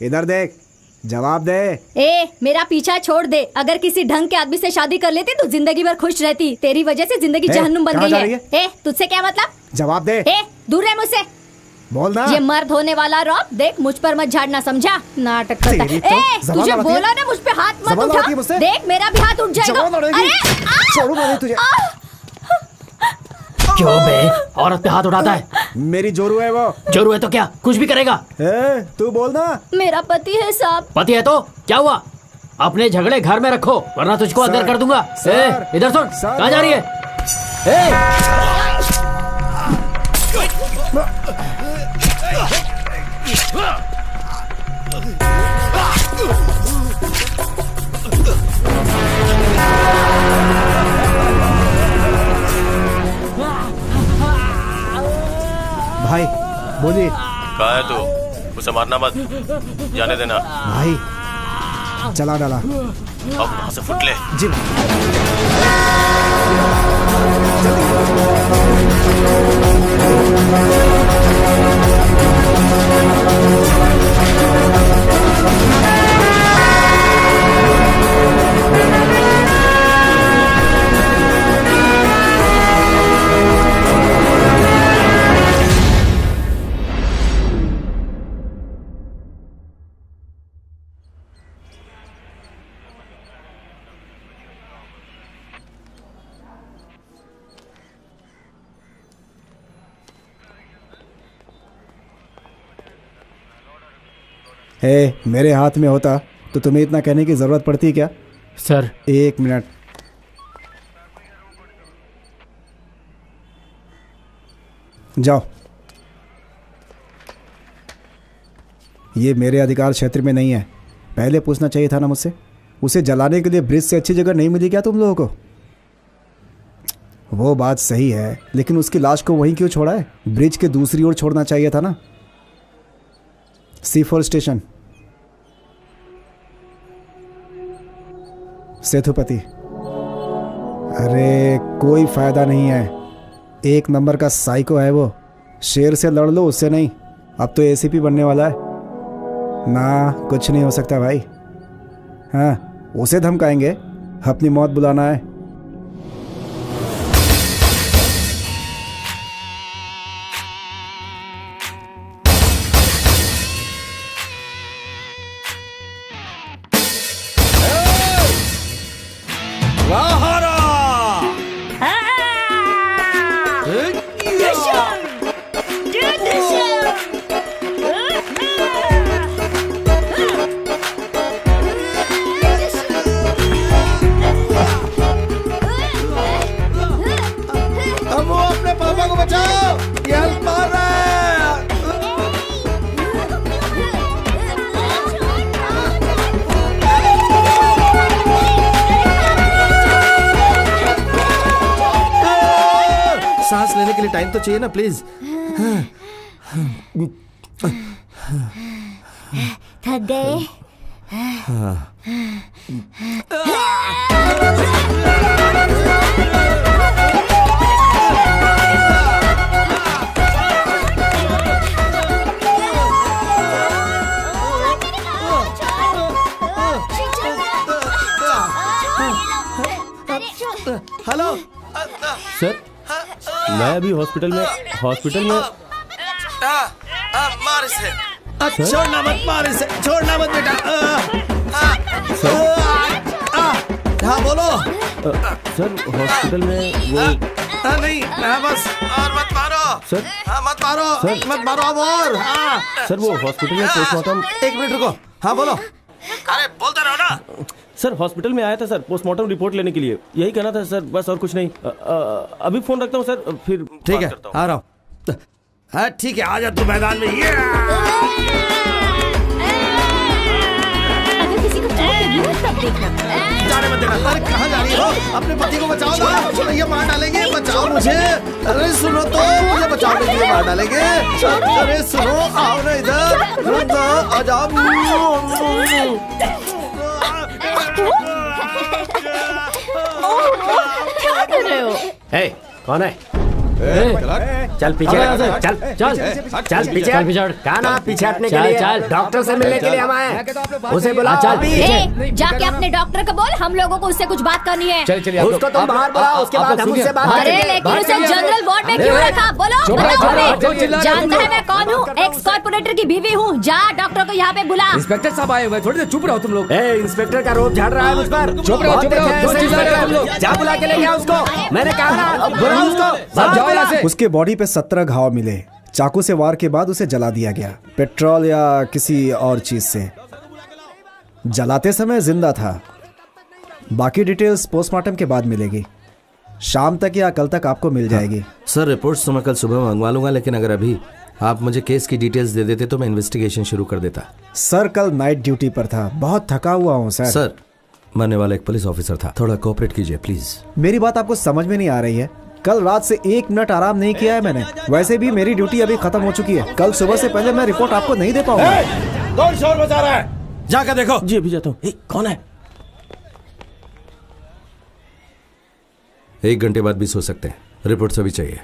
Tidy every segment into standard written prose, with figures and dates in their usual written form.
इधर देख, जवाब दे। ए, मेरा पीछा छोड़ दे। अगर किसी ढंग के आदमी से शादी कर लेती तो जिंदगी भर खुश रहती। तेरी वजह से जिंदगी जहन्नुम बन गई है। ए, तुझसे क्या मतलब? जवाब दे। ए, दूर रह मुझसे। बोलना। ये मर्द होने वाला रॉब, देख मुझ पर मत झाड़ना, समझा? नाटक करता है। ए, तुझे बोला ना मुझ पे हाथ मत उठा। देख मेरा भी हाथ उठ जाएगा। अरे छोड़ू ना तुझे। क्यों बे? औरत पे हाथ उठाता है? मेरी जोरू है वो। जोरू है तो क्या कुछ भी करेगा? तू बोलना। मेरा पति है साहब। पति है तो क्या हुआ? अपने झगड़े घर में रखो वरना तुझको अंदर कर दूंगा। इधर सुन, कहाँ जा रही है? भाई बोलिए। कहाँ है तू? उसे मारना मत, जाने देना। भाई चला डाला। अब वहां से फुट ले। जी मेरे हाथ में होता तो तुम्हें इतना कहने की जरूरत पड़ती क्या? Sir 1 minute. जाओ। ये मेरे अधिकार क्षेत्र में नहीं है। पहले पूछना चाहिए था ना मुझसे। उसे जलाने के लिए ब्रिज से अच्छी जगह नहीं मिली क्या तुम लोगों को? वो बात सही है, लेकिन उसकी लाश को वहीं क्यों छोड़ा है? ब्रिज के दूसरी ओर छोड़ना चाहिए था ना। C4 station. सेतुपति। अरे कोई फायदा नहीं है। 1 नंबर का साइको है वो। शेर से लड़ लो, उससे नहीं। अब तो ACP बनने वाला है ना। कुछ नहीं हो सकता भाई। हाँ, उसे धमकाएंगे, अपनी मौत बुलाना है। सांस लेने के लिए टाइम तो चाहिए ना, प्लीज। थक गए? हेलो सर, मैं अभी हॉस्पिटल में मार इसे। छोड़ना मत, मार इसे, छोड़ना मत बेटा। हाँ बोलो। सर हॉस्पिटल में वो नहीं, बस और मत मारो सर। मत मारो सर। मत मारो अब और। सर वो हॉस्पिटल में पोस्टमार्टम। 1 मिनट रुको। हाँ बोलो। अरे बोलते रहो ना। सर हॉस्पिटल में आया था सर, पोस्टमार्टम रिपोर्ट लेने के लिए। यही कहना था सर, बस और कुछ नहीं। अभी फोन रखता हूँ सर, फिर ठीक है, आ रहा हूँ। हाँ ठीक है, आ जा तू मैदान में। ये अगर किसी को चोट लगी हो तब देखना। जाने मत देना। अरे कहाँ जा रही हो? अपने पति को बचाओ ना, ये मार डालेंगे। बचाओ मुझे। अरे सुनो तो, मुझे बचाओ, मुझे मार डालेंगे। अरे सुनो, आओ ना इधर, आ जाओ। क्या कर रहे हो? हे, कौन है? चल पीछे चल चल चल पीछे कहा ना पीछे हटने के लिए डॉक्टर से मिलने के लिए हम आए उसे बुला चल जाके अपने डॉक्टर को बोल हम लोगों को उससे कुछ बात करनी है। चलिए उसको तुम बाहर बुलाओ उसके बाद हम उससे बात करेंगे। अरे लेकिन उसे जनरल वार्ड में क्यों रखा बोलो। जानता है मैं कौन हूँ, एक्स कॉर्पोरेटर की बीवी हूँ। जा डॉक्टर को यहाँ पे बुला। इंस्पेक्टर साहब आए हुए, थोड़ी देर चुप रहो तुम लोग। इंस्पेक्टर का रोब झाड़ रहा है मुझ पर। चुप रहो तुम लोग। जा बुला के ले गया उसको, मैंने कहा ना बुला उसको। उसके बॉडी पे 17 घाव मिले। चाकू से वार के बाद उसे जला दिया गया, पेट्रोल या किसी और चीज से। जलाते समय जिंदा था। बाकी डिटेल्स पोस्टमार्टम के बाद मिलेगी। शाम तक या कल तक आपको मिल जाएगी। सर रिपोर्ट्स तो मैं कल सुबह मंगवा लूंगा, लेकिन अगर अभी आप मुझे केस की डिटेल्स दे देते तो मैं इन्वेस्टिगेशन शुरू कर देता। सर कल नाइट ड्यूटी पर था, बहुत थका हुआ हूँ सर। सर मरने वाला एक पुलिस ऑफिसर था, थोड़ा कोऑपरेट कीजिए प्लीज। मेरी बात आपको समझ में नहीं आ रही है? कल रात से 1 मिनट आराम नहीं किया है मैंने। वैसे भी मेरी ड्यूटी अभी खत्म हो चुकी है। कल सुबह से पहले मैं रिपोर्ट आपको नहीं दे पाऊंगा। कौन शोर मचा रहा है? जाकर देखो। जी अभी जाता हूँ। कौन है? 1 घंटे बाद भी सो सकते हैं, रिपोर्ट सभी चाहिए।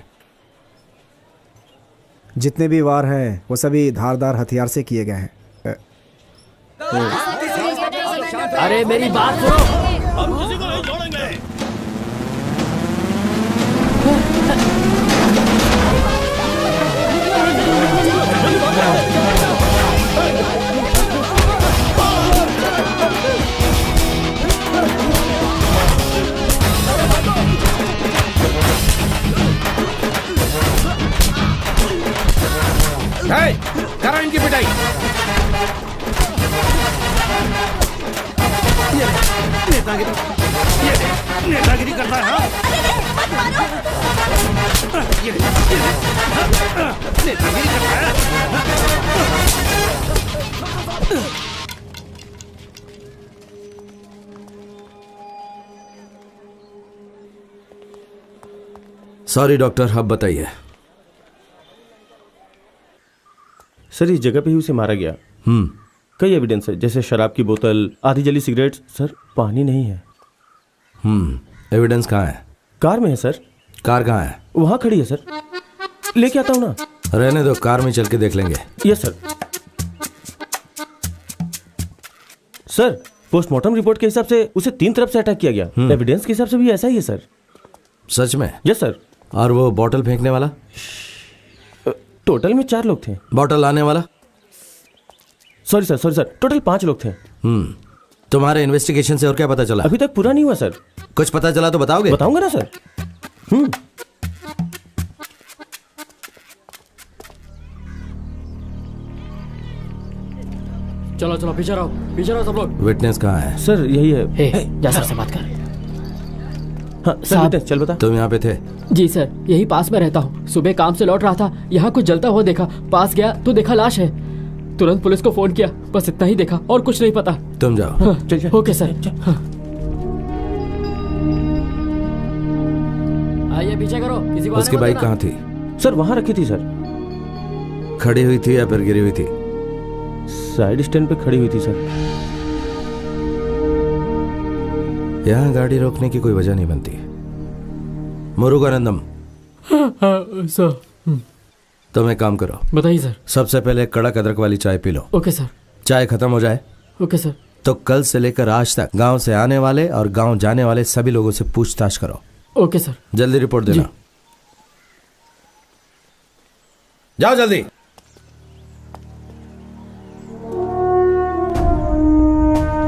जितने भी वार हैं वो सभी धारदार हथियार से किए गए हैं। अरे मेरी बात सुनो। हम किसी को नहीं छोड़ेंगे। करो इनकी पिटाई। नेतागिरी करता है। नेतागिरी करता है। सॉरी डॉक्टर, अब बताइए। सर इस जगह पे ही उसे मारा गया। कई एविडेंस है, जैसे शराब की बोतल, आधी जली सिगरेट। सर पानी नहीं है। एविडेंस कहाँ है? कार में है सर। कार कहाँ है? वहां खड़ी है सर, लेके आता हूँ ना। रहने दो, कार में चल के देख लेंगे। Yes sir. Sir postmortem report के हिसाब से उसे 3 तरफ से अटैक किया गया। एविडेंस के हिसाब से भी ऐसा ही है सर। सच में? Yes sir. और वो बॉटल फेंकने वाला? टोटल में 4 लोग थे। बॉटल लाने वाला? सॉरी सर, टोटल 5 लोग थे। तुम्हारे इन्वेस्टिगेशन से और क्या पता चला? अभी तक पूरा नहीं हुआ सर। कुछ पता चला तो बताओगे? बताऊंगा ना सर। चलो चलो पीछे रहो सब लोग। विटनेस कहाँ है? सर यही है। जा सर से बात कर। हाँ सर विटनेस, चल बता। तुम यहाँ पे थे? जी सर, यही पास में रहता हूँ। सुबह काम से लौट रहा था, यहाँ कुछ जलता हुआ देखा। पास गया तो देखा लाश है। तुरंत पुलिस को फोन किया, बस इतना ही देखा और कुछ नहीं पता। तुम जाओ। हाँ, ओके सर। आइए पीछे करो। किसी को उसकी बाइक कहाँ थी? सर वहां रखी थी सर। खड़ी हुई थी या फिर गिरी हुई थी? साइड स्टैंड पे खड़ी हुई थी सर। यहाँ गाड़ी रोकने की कोई वजह नहीं बनती। मुरुगानंदम। सर तुम एक काम करो। बताइए सर। सबसे पहले कड़क अदरक वाली चाय पी लो। Okay sir. चाय खत्म हो जाए ओके सर। तो कल से लेकर आज तक गांव से आने वाले और गांव जाने वाले सभी लोगों से पूछताछ करो। Okay sir. जल्दी रिपोर्ट देना। जाओ जल्दी।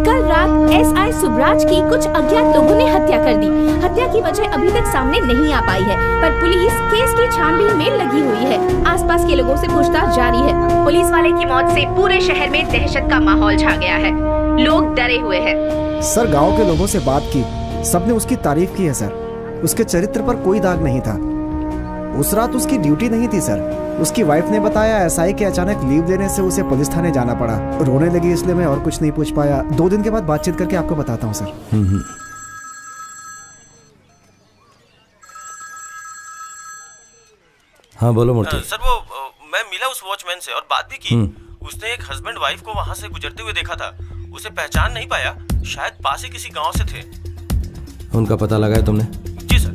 कल रात एसआई सुब्राज की कुछ अज्ञात लोगों ने हत्या कर दी। हत्या की वजह अभी तक सामने नहीं आ पाई है, पर पुलिस केस की छानबीन में लगी हुई है। आसपास के लोगों से पूछताछ जारी है। पुलिस वाले की मौत से पूरे शहर में दहशत का माहौल छा गया है। लोग डरे हुए हैं। सर गांव के लोगों से बात की, सबने उसकी तारीफ की है सर। उसके चरित्र पर कोई दाग नहीं था। उस रात उसकी ड्यूटी नहीं थी सर। उसकी वाइफ ने बताया एसआई के अचानक लीव लेने से उसे पुलिस थाने जाना पड़ा। रोने लगी, इसलिए मैं और कुछ नहीं पूछ पाया। 2 दिन के बाद बातचीत करके आपको बताता हूँ सर। हाँ बोलो मूर्ति। सर वो मैं मिला उस वॉचमैन से और बात भी की। उसने एक हस्बैंड वाइफ को वहां से गुजरते हुए देखा था। उसे पहचान नहीं पाया, शायद पास ही किसी गांव से थे। उनका पता लगाया तुमने? जी सर।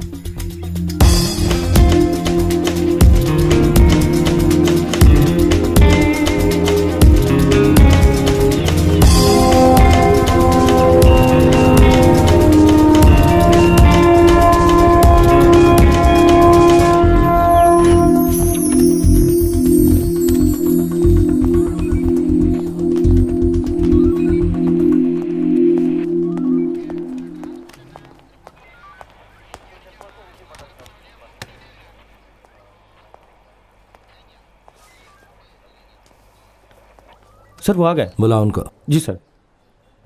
सर वो आ गए। बुलाओ उनको। जी सर।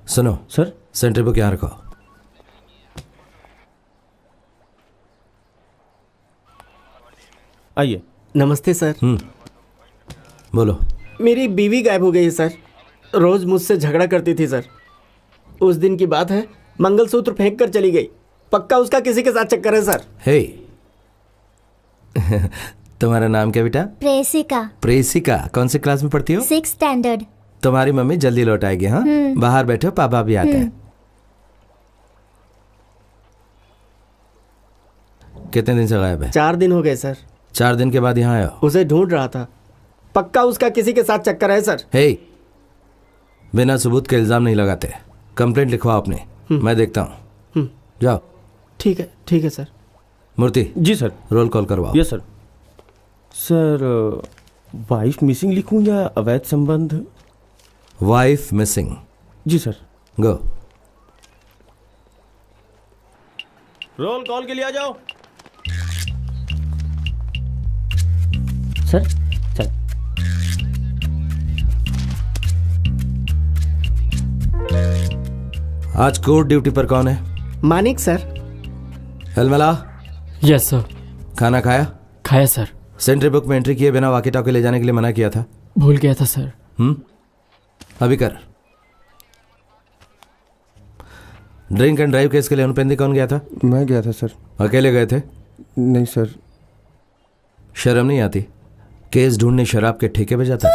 सुनो सर। सेंट्री बुक यहाँ रखो। आइए। नमस्ते सर। बोलो। मेरी बीवी गायब हो गई है सर। रोज मुझसे झगड़ा करती थी सर। उस दिन की बात है, मंगलसूत्र फेंक कर चली गई। पक्का उसका किसी के साथ चक्कर है सर। हे तुम्हारा नाम क्या बेटा? प्रेसिका। प्रेसिका, कौन सी क्लास में पढ़ती हो? 6th standard. तुम्हारी मम्मी जल्दी लौट आएगी। हाँ बाहर बैठो, पापा भी आते हैं। कितने दिन से गायब है? 4 दिन हो गए सर। 4 दिन के बाद यहाँ आया? उसे ढूंढ रहा था। पक्का उसका किसी के साथ चक्कर है सर। हे बिना सबूत के इल्जाम नहीं लगाते। कंप्लेंट लिखवाओ अपने, मैं देखता हूँ। जाओ। ठीक है सर। मूर्ति। जी सर। रोल कॉल करवाओ। Yes sir. Sir wife missing लिखूं या अवैध संबंध? Wife missing. जी सर। गो। रोल कॉल के लिए आ जाओ। Sir sir. आज कोर्ट ड्यूटी पर कौन है? मानिक सर। हेलमला। Yes sir. खाना खाया? खाया सर। सेंट्री बुक में एंट्री किए बिना वाकी टॉकी ले जाने के लिए मना किया था। भूल गया था सर। अभी कर। ड्रिंक एंड ड्राइव केस के लिए अनुपेंदी कौन गया था? मैं गया था सर। अकेले गए थे? नहीं सर। शर्म नहीं आती? केस ढूंढने शराब के ठेके पे जाता है।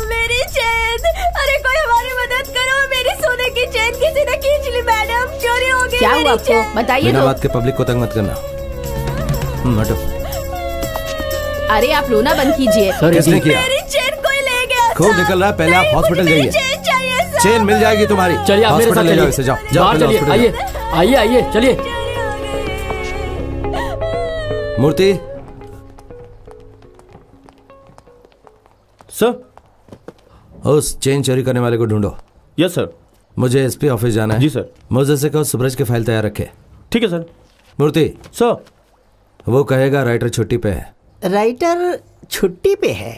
मेरी चेन, अरे कोई हमारी मदद करो। मेरी सोने की चेन किसी ने खींच ली मैडम, चोरी हो गई। क्या हुआ आपको बताइए। बिना बात के पब्लिक को तंग मत करना। हटो। अरे आप रोना बंद कीजिए। किसने किया? मेरी चेन कोई ले गया। खून निकल रहा है, पहले आप हॉस्पिटल जाइए। चेन चाहिए सर। चेन मिल जाएगी तुम्हारी। चलिए आप मेरे साथ ले जाओ चलिए। इसे, जाओ बाहर चलिए। आइए आइए आइए चलिए। मूर्ति। सर। उस चेन चोरी करने वाले को ढूंढो। Yes sir. मुझे एसपी ऑफिस जाना है। जी सर। मुझे से कहो सूरज की फाइल तैयार रखे। ठीक है सर। मूर्ति। सर। वो कहेगा राइटर छुट्टी पे है। राइटर छुट्टी पे है?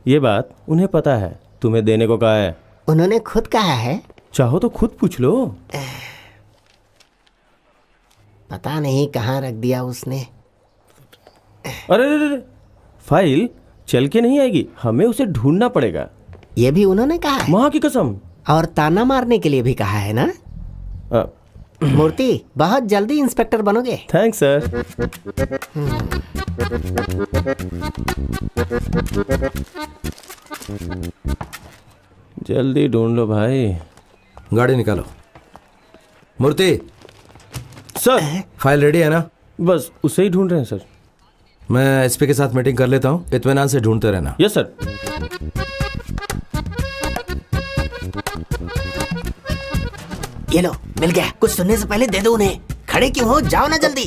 ये बात उन्हें पता है, तुम्हें देने को कहा है। उन्होंने खुद कहा है? चाहो तो खुद पूछ लो। पता नहीं कहाँ रख दिया उसने। अरे फाइल चल के नहीं आएगी, हमें उसे ढूंढना पड़ेगा। ये भी उन्होंने कहा है? माँ की कसम। और ताना मारने के लिए भी कहा है ना? मूर्ति, बहुत जल्दी इंस्पेक्टर बनोगे। Thanks sir. जल्दी ढूंढ लो भाई। गाड़ी निकालो। मूर्ति। सर। फाइल रेडी है ना? बस उसे ही ढूंढ रहे हैं सर। मैं एसपी के साथ मीटिंग कर लेता हूँ, इत्मीनान से ढूंढते रहना। Yes sir. ये लो, मिल गया। कुछ सुनने से पहले दे दो उन्हें। खड़े क्यों हो, जाओ ना जल्दी।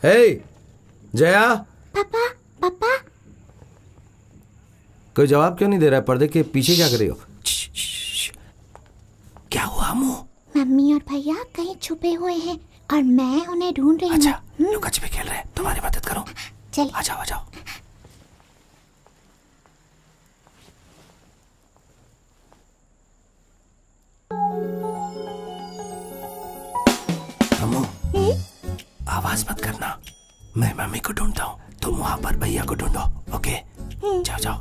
हे जया। पापा पापा। कोई जवाब क्यों नहीं दे रहा है? पर्दे के पीछे क्या कर रही हो? क्या हुआ मुंह? मम्मी और भैया कहीं छुपे हुए हैं और मैं उन्हें ढूंढ रही हूँ। अच्छा, लुका छिपी खेल रहे हैं, तुम्हारी मदद करो। चल आ जाओ आ जाओ। अम्मू, आवाज मत करना। मैं मम्मी को ढूंढता हूँ, तुम वहां पर भैया को ढूंढो। ओके जाओ जाओ।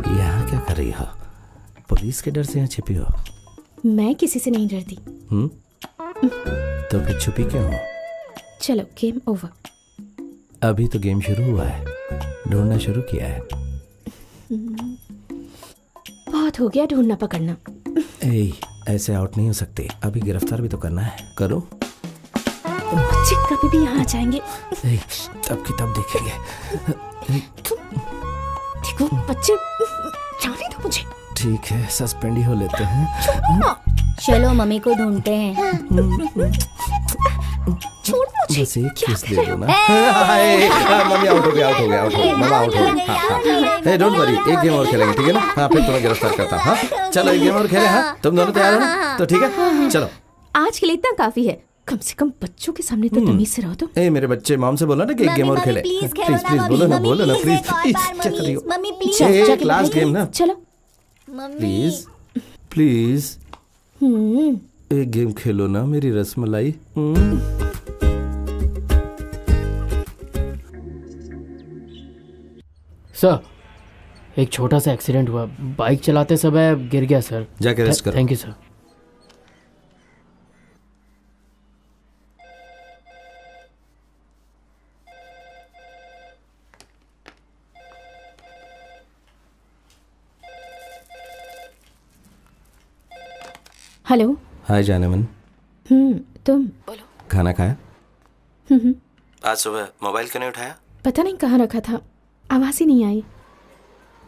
यहाँ क्या कर रही हो? पुलिस के डर से यहाँ छिपी हो? मैं किसी से नहीं डरती। तो फिर छुपी क्यों हो? चलो गेम ओवर। अभी तो गेम शुरू हुआ है। ढूंढना शुरू किया है। बहुत हो गया ढूंढना पकड़ना। ए, ऐसे आउट नहीं हो सकते, अभी गिरफ्तार भी तो करना है। करो। बच्चे कभी भी यहाँ आ जाएंगे। ए, तब की तब देखेंगे। देखो बच्चे, जाने दो मुझे। ठीक है, सस्पेंड ही हो लेते हैं। चलो मम्मी को ढूंढते हैं। छोड़ मुझे। बस एक किस दे दो ना। मम्मी आउट हो गया, मामा आउट हो गया। हाँ, डोंट वरी, एक गेम और खेलेंगे, ठीक है ना? हाँ, फिर तुम्हें गिरफ्तार करता। हाँ, चलो एक गेम और खेले। हाँ, तुम दोनों तैयार हो ना? तो ठीक है, चलो। आज के लिए इतना काफी है। कम से कम बच्चों के सामने तो तमीज से रहो तुम। ए मेरे बच्चे, मॉम से बोला ना कि एक गेम और खेले। प्लीज बोलो ना प्लीज। क्या कर रही हो? Mummy please. एक लास्ट गेम ना। चलो प्लीज प्लीज एक गेम खेलो ना मेरी रसमलाई। सर, एक छोटा सा एक्सीडेंट हुआ, बाइक चलाते समय गिर गया सर। जाके रेस्ट करो। Thank you sir. हेलो। हाय जानमन। तुम बोलो। खाना खाया? आज सुबह मोबाइल क्यों नहीं उठाया? पता नहीं कहाँ रखा था, आवाज ही नहीं आई।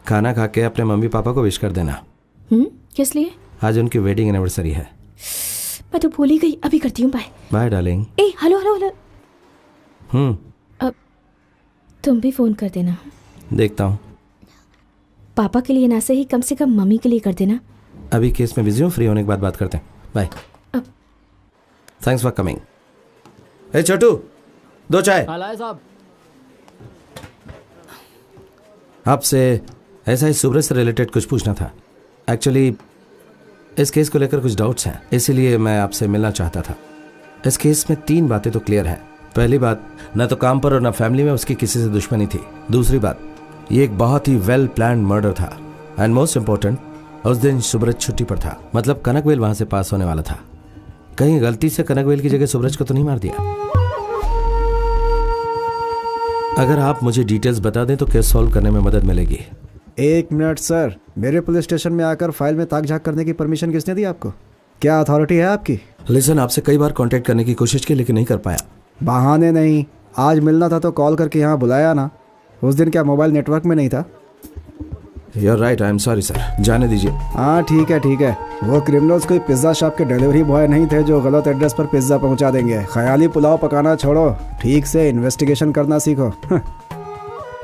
खाना खा के अपने मम्मी पापा को विश कर देना। किस लिए? आज उनकी वेडिंग एनिवर्सरी है। मैं तो भूल ही गई। अभी करती हूँ, बाय। Bye darling. ए हेलो हेलो हेलो। अब तुम भी फोन कर देना। देखता हूँ। पापा के लिए ना सही, कम से कम मम्मी के लिए कर देना। अभी केस में बिजी हूँ, फ्री होने के बाद बात करते हैं। बाय। Thanks for coming. ए छोटू, 2 चाय। लाए साहब। आपसे ऐसा ही सुब्रत से रिलेटेड कुछ पूछना था। एक्चुअली इस केस को लेकर कुछ डाउट्स हैं, इसीलिए मैं आपसे मिलना चाहता था। इस केस में 3 बातें तो क्लियर हैं। पहली बात, न तो काम पर और न फैमिली में उसकी किसी से दुश्मनी थी। दूसरी बात, ये एक बहुत ही वेल प्लान्ड मर्डर था। एंड मोस्ट इंपॉर्टेंट, उस दिन सुब्रत छुट्टी पर था, मतलब कनकवेल वहां से पास होने वाला था। कहीं गलती से कनकवेल की जगह सुब्रत को तो नहीं मार दिया? अगर आप मुझे डिटेल्स बता दें तो केस सॉल्व करने में मदद मिलेगी। 1 मिनट सर, मेरे पुलिस स्टेशन में आकर फाइल में ताक झाक करने की परमिशन किसने दी आपको? क्या अथॉरिटी है आपकी? लिसन, आपसे कई बार कांटेक्ट करने की कोशिश की लेकिन नहीं कर पाया। बहाने नहीं, आज मिलना था तो कॉल करके यहाँ बुलाया ना। उस दिन क्या मोबाइल नेटवर्क में नहीं था? You're right, I am sorry sir, जाने दीजिए। हाँ ठीक है। वो क्रिमिनल्स कोई पिज्ज़ा शॉप के डिलीवरी बॉय नहीं थे जो गलत एड्रेस पर पिज्ज़ा पहुंचा देंगे। ख्याली पुलाव पकाना छोड़ो, ठीक से इन्वेस्टिगेशन करना सीखो।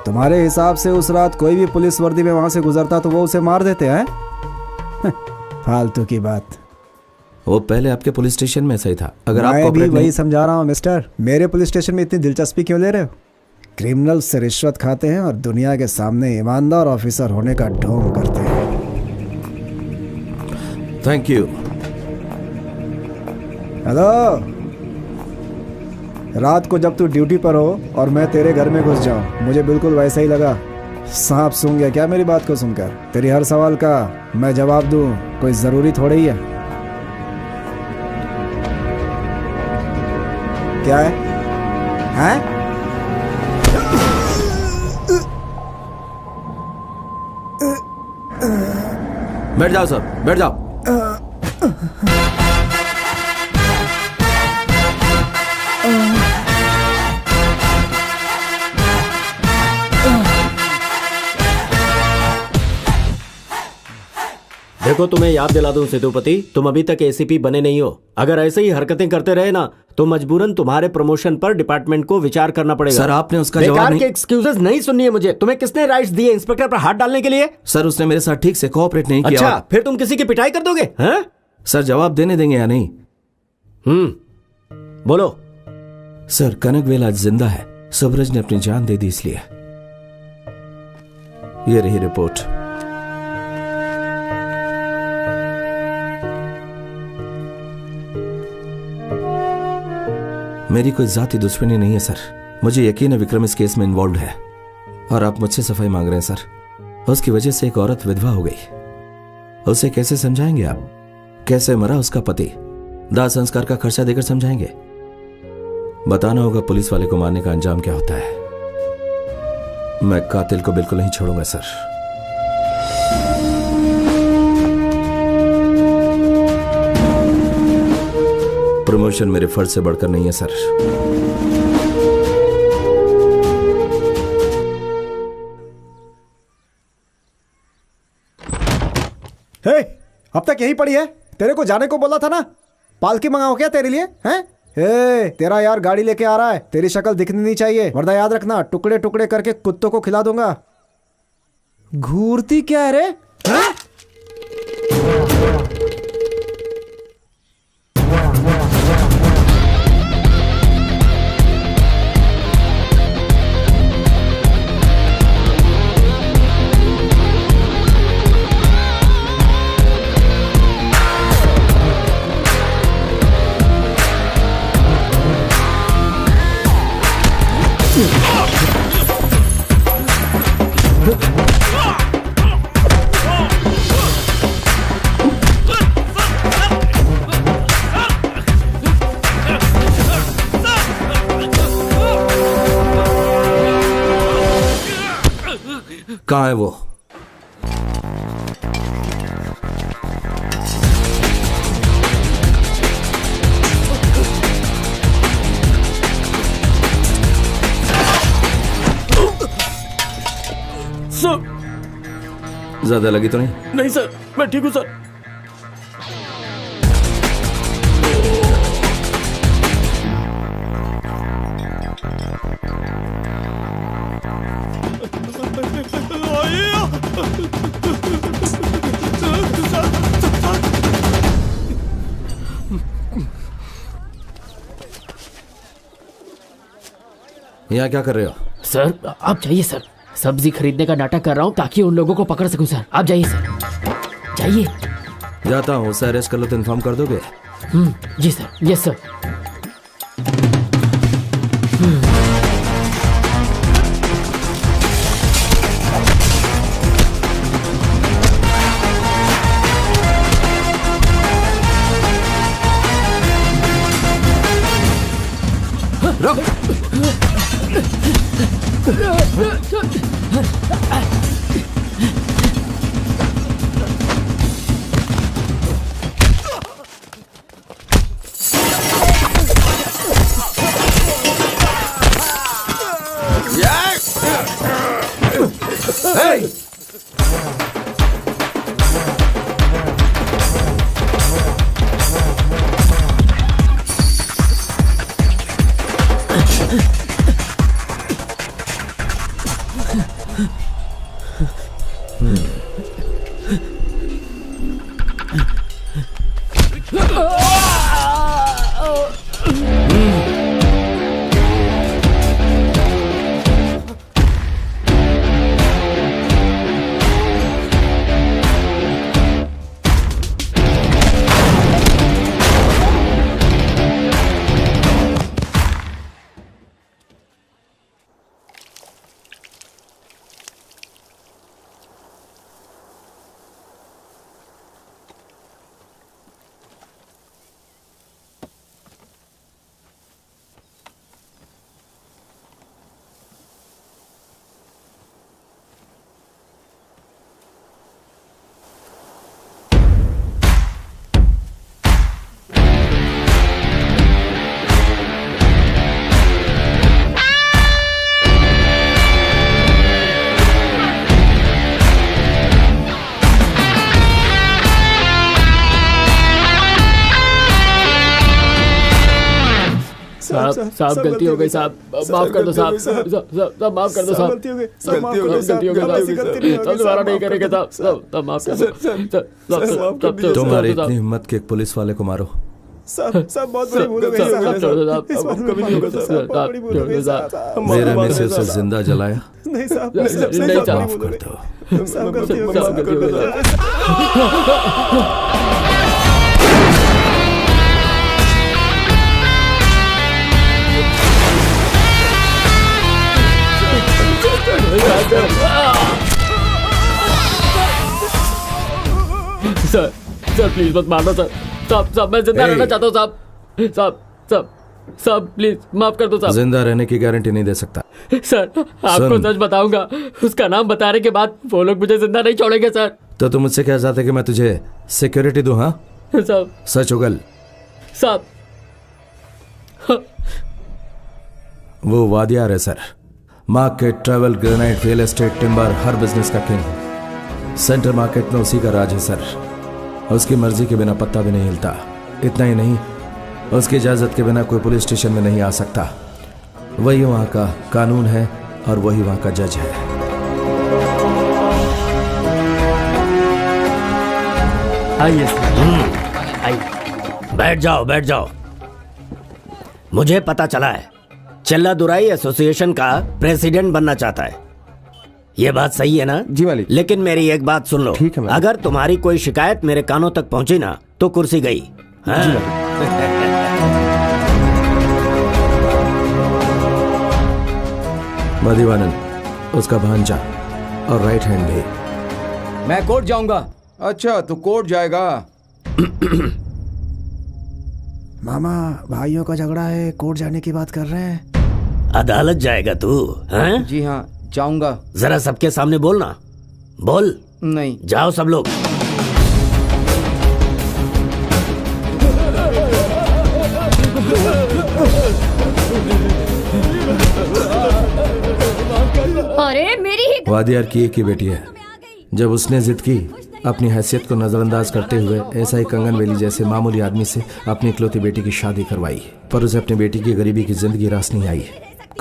तुम्हारे हिसाब से उस रात कोई भी पुलिस वर्दी में वहां से गुजरता तो वो उसे मार देते हैं? फालतू की बात। वो पहले आपके पुलिस स्टेशन में सही था। अगर आप मैं भी वही समझा रहा हूँ मिस्टर। मेरे पुलिस स्टेशन में इतनी दिलचस्पी क्यों ले रहे हो? क्रिमिनल्स से रिश्वत खाते हैं और दुनिया के सामने ईमानदार ऑफिसर होने का ढोंग करते हैं। Thank you. हेलो, रात को जब तू ड्यूटी पर हो और मैं तेरे घर में घुस जाऊं, मुझे बिल्कुल वैसा ही लगा। सांप सूंघ गया क्या मेरी बात को सुनकर? तेरी हर सवाल का मैं जवाब दूं कोई जरूरी थोड़ी ही है। क्या है? हैं? बैठ जाओ सर, बैठ जाओ। देखो, तुम्हें याद दिला दूं सेतुपति, तुम अभी तक एसीपी बने नहीं हो। अगर ऐसे ही हरकतें करते रहे ना तो मजबूरन तुम्हारे प्रमोशन पर डिपार्टमेंट को विचार करना पड़ेगा। सर आपने उसका जवाब नहीं। के एक्सक्यूजेस नहीं सुननी है मुझे। तुम्हें किसने राइट्स दिए इंस्पेक्टर पर हाथ डालने के लिए? सर उसने मेरे साथ ठीक से कोऑपरेट नहीं किया। अच्छा, फिर तुम किसी की पिटाई कर दोगे? हैं? सर जवाब देने देंगे या नहीं? बोलो। सर कनकवेल आज जिंदा है। सुब्रज ने अपनी जान दे दी इसलिए। ये रही रिपोर्ट। मेरी कोई जाती दुश्मनी नहीं है सर। मुझे यकीन है विक्रम इस केस में इन्वॉल्व है और आप मुझसे सफाई मांग रहे हैं सर। उसकी वजह से एक औरत विधवा हो गई। उसे कैसे समझाएंगे आप? कैसे मरा उसका पति? दाह संस्कार का खर्चा देकर समझाएंगे? बताना होगा पुलिस वाले को मारने का अंजाम क्या होता है। मैं कातिल को बिल्कुल नहीं छोड़ूंगा सर। प्रमोशन मेरे फर्ज से बढ़कर नहीं है सर। हे, अब तक यही पड़ी है? तेरे को जाने को बोला था ना। पालकी मंगाओ क्या तेरे लिए? हैं? हे, तेरा यार गाड़ी लेके आ रहा है, तेरी शक्ल दिखनी नहीं चाहिए, वरना याद रखना टुकड़े टुकड़े करके कुत्तों को खिला दूंगा। घूरती क्या है रे? हैं? कहाँ है वो? सर, ज्यादा लगी तो नहीं? नहीं सर, मैं ठीक हूँ सर। यहाँ क्या कर रहे हो? सर आप जाइए सर, सब्जी खरीदने का नाटक कर रहा हूँ ताकि उन लोगों को पकड़ सकूं सर। आप जाइए सर, जाइए। जाता हूँ, उसे अरेस्ट कर लो तो इन्फॉर्म कर दोगे? जी सर। Yes sir. साहब गलती हो गई साहब, माफ कर दो साहब, साहब माफ कर दो साहब, गलती हो गई साहब, दोबारा नहीं करेंगे साहब, माफ कर दो। तुम्हारी इतनी हिम्मत कि एक पुलिस वाले को मारो? साहब बहुत बड़ी भूल हो गई साहब, कभी नहीं होगा साहब, बहुत बड़ी भूल हो गई साहब। मेरे में से उसे जिंदा जलाया? नहीं साहब, माफ कर दो साहब, गलती हो गई। सर प्लीज मत मारना सर, साहब मैं जिंदा रहना चाहता हूँ साहब, साहब साहब प्लीज माफ कर दो साहब। जिंदा रहने की गारंटी नहीं दे सकता। सर आपको सच बताऊंगा, उसका नाम बताने के बाद वो लोग मुझे जिंदा नहीं छोड़ेंगे सर। तो तुम मुझसे क्या चाहते कि मैं तुझे सिक्योरिटी दूं? हाँ साहब। सच उगल साहब। वो वादियार है sir, market, travel, granite, real estate, timber, हर बिजनेस का किंग। सेंटर मार्केट में उसी का राज है सर। उसकी मर्जी के बिना पत्ता भी नहीं हिलता। इतना ही नहीं, उसकी इजाजत के बिना कोई पुलिस स्टेशन में नहीं आ सकता। वही वहां का कानून है और वही वहां का जज है। आइए आइए, बैठ जाओ बैठ जाओ। मुझे पता चला है चल्लादुराई एसोसिएशन का प्रेसिडेंट बनना चाहता है। ये बात सही है ना? जी मालिक। लेकिन मेरी एक बात सुन लो, ठीक है। अगर तुम्हारी कोई शिकायत मेरे कानों तक पहुंची ना तो कुर्सी गई। हाँ? मधुवानंद उसका भांजा और राइट हैंड भी। मैं कोर्ट जाऊंगा। अच्छा तो कोर्ट जाएगा। मामा भाइयों का झगड़ा है, कोर्ट जाने की बात कर रहे हैं। अदालत जाएगा तू? हाँ? जी हाँ जाऊंगा। जरा सबके सामने बोलना। बोल। नहीं। जाओ सब लोग। अरे मेरी ही वादियार की एक ही बेटी है। जब उसने जिद की अपनी हैसियत को नजरअंदाज करते हुए ऐसा ही कंगन वेली जैसे मामूली आदमी से अपनी इकलौती बेटी की शादी करवाई, पर उसे अपनी बेटी की गरीबी की जिंदगी रास नहीं आई।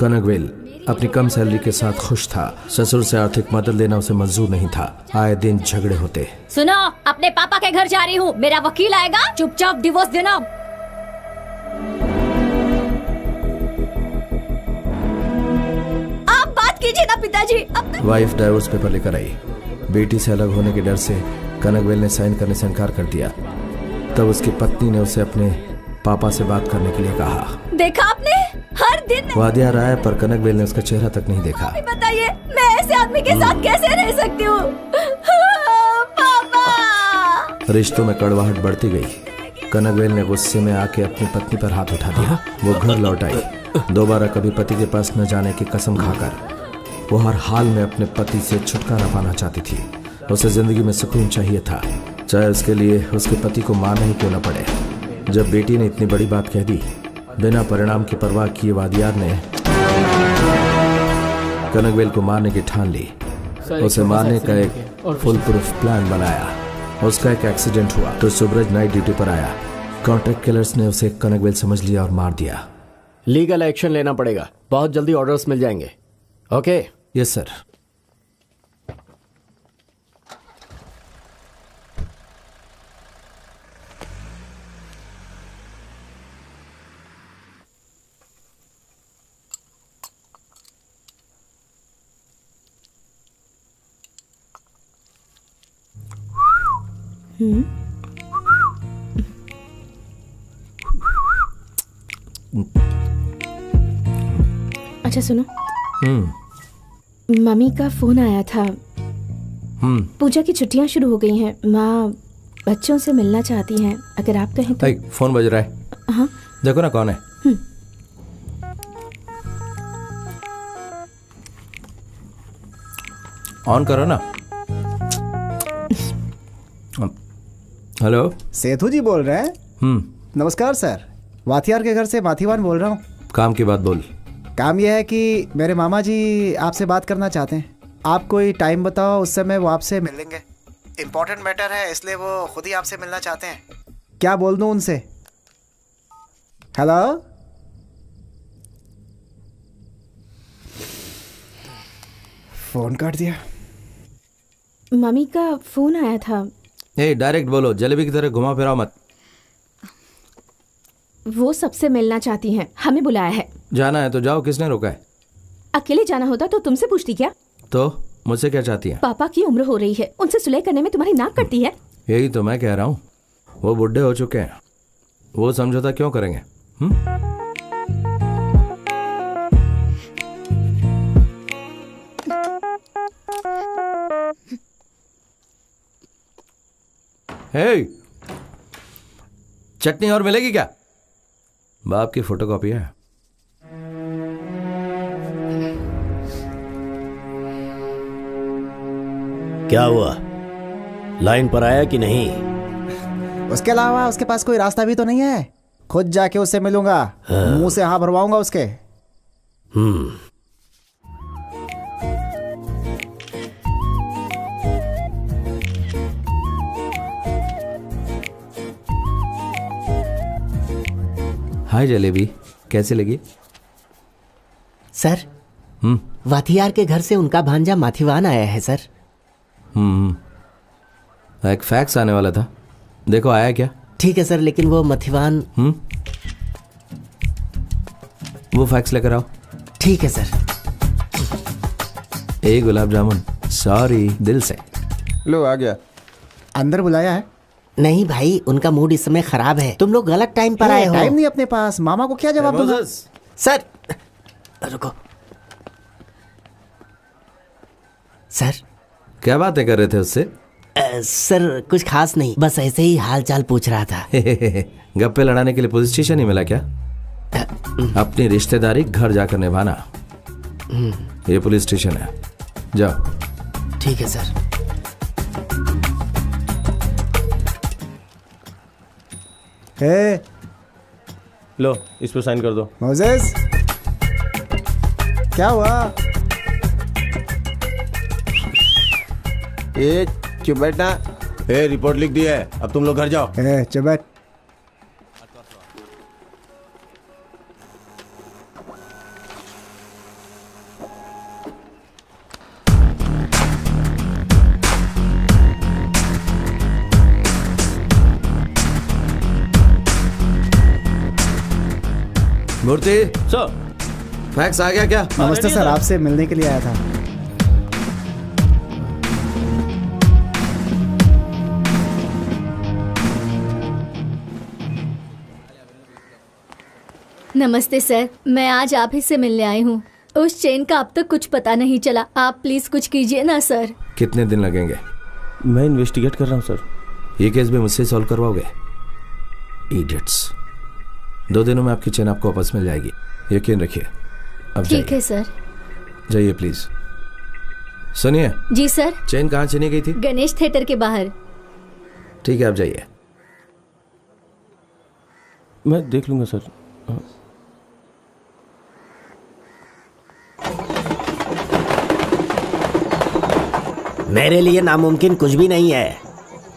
कनकवेल अपनी कम सैलरी के साथ खुश था। ससुर से आर्थिक मदद लेना उसे मंजूर नहीं था। आए दिन झगड़े होते। सुनो, अपने पापा के घर जा रही हूँ, मेरा वकील आएगा, चुपचाप डिवोर्स देना। आप बात कीजिए ना पिताजी। वाइफ डाइवोर्स पेपर लेकर आई। बेटी से अलग होने के डर से कनकवेल ने साइन करने से इनकार कर दिया। तब उसकी पत्नी ने उसे अपने पापा से बात करने के लिए कहा। देखा आपने, हर दिन वादियार आया पर कनकवेल ने उसका चेहरा तक नहीं देखा। बताइए मैं ऐसे आदमी के साथ कैसे रह सकती हूँ? पापा। रिश्तों में कड़वाहट बढ़ती गई। कनकवेल ने गुस्से में आके अपनी पत्नी पर हाथ उठा दिया। वो घर लौट आई, दोबारा कभी पति के पास न जाने की कसम खाकर। वो हर हाल में अपने पति से छुटकारा पाना चाहती थी। उसे जिंदगी में सुकून चाहिए था, चाहे उसके लिए उसके पति को मारना ही क्यों न पड़े। जब बेटी ने इतनी बड़ी बात कह दी, बिना परिणाम की परवाह किए वादियार ने कनकवेल को मारने की ठान ली। उसे मारने का एक फुल प्रूफ प्लान बनाया। उसका एक एक्सीडेंट हुआ तो सुब्रज नाइट ड्यूटी पर आया। कॉन्ट्रैक्ट किलर्स ने उसे कनकवेल समझ लिया और मार दिया। लीगल एक्शन लेना पड़ेगा, बहुत जल्दी ऑर्डर्स मिल जाएंगे। ओके? Yes sir. अच्छा सुनो, मम्मी का फोन आया था। पूजा की छुट्टियां शुरू हो गई हैं। माँ बच्चों से मिलना चाहती हैं, अगर आप कहें तो। फोन बज रहा है। हाँ देखो ना कौन है। ऑन करो ना। हेलो, सेठू जी बोल रहे हैं? नमस्कार सर, वाथियार के घर से माथीवान बोल रहा हूँ। काम की बात बोल। काम यह है कि मेरे मामा जी आपसे बात करना चाहते हैं। आप कोई टाइम बताओ, उस समय वो आपसे मिल लेंगे। इम्पोर्टेंट मैटर है, इसलिए वो खुद ही आपसे मिलना चाहते हैं। क्या बोल दूं उनसे? हेलो, फोन काट दिया। मम्मी का फोन आया था। डायरेक्ट बोलो, जलेबी की तरह घुमा फिराओ मत। वो सबसे मिलना चाहती हैं, हमें बुलाया है। जाना है तो जाओ, किसने रोका है? अकेले जाना होता तो तुमसे पूछती क्या? तो मुझसे क्या चाहती है? पापा की उम्र हो रही है, उनसे सुलह करने में तुम्हारी नाक कटती है। यही तो मैं कह रहा हूँ, वो बुढ़े हो चुके हैं, वो समझौता क्यों करेंगे? चटनी और मिलेगी क्या? बाप की फोटोकॉपी है। क्या हुआ, लाइन पर आया कि नहीं? उसके अलावा उसके पास कोई रास्ता भी तो नहीं है। खुद जाके उससे मिलूंगा, मुंह से हाँ भरवाऊंगा उसके। हाय जलेबी, कैसे लगी? सर, वाथियार के घर से उनका भांजा माथीवान आया है सर। एक फैक्स आने वाला था, देखो आया क्या? ठीक है सर, लेकिन वो मथिवान। वो फैक्स लेकर आओ। ठीक है सर। एक गुलाब जामुन, सॉरी दिल से। लो आ गया। अंदर बुलाया है? नहीं भाई, उनका मूड इस समय खराब है। तुम लोग गलत टाइम पर आए हो। टाइम नहीं अपने पास, मामा को क्या जवाब दूंगा? सर रुको। सर क्या बातें कर रहे थे उससे? सर कुछ खास नहीं, बस ऐसे ही हाल चाल पूछ रहा था। गप्पे लड़ाने के लिए पुलिस स्टेशन ही मिला क्या? अपनी रिश्तेदारी घर जाकर निभाना, ये पुलिस स्टेशन है। जाओ। ठीक है सर। हे, लो इस पे साइन कर दो। मोजेस, क्या हुआ? ए चुप बैठना। ए रिपोर्ट लिख दी है, अब तुम लोग घर जाओ। ए चुप बैठ। मूर्ति सर, फैक्स आ गया क्या? नमस्ते सर, आपसे मिलने के लिए आया था। नमस्ते सर, मैं आज आप ही से मिलने आई हूँ। उस चेन का अब तक कुछ पता नहीं चला, आप प्लीज कुछ कीजिए ना सर। कितने दिन लगेंगे? मैं इन्वेस्टिगेट कर रहा हूँ सर। ये केस भी मुझसे सॉल्व करवाओगे? इडियट्स। 2 दिनों में आपकी चेन आपको वापस मिल जाएगी, यकीन रखिए। अब ठीक है सर। जाइए प्लीज। सुनिए। जी सर। चेन कहाँ चीनी गई थी? गणेश थिएटर के बाहर। ठीक है, आप जाइए। मैं देख लूंगा सर। मेरे लिए नामुमकिन कुछ भी नहीं है।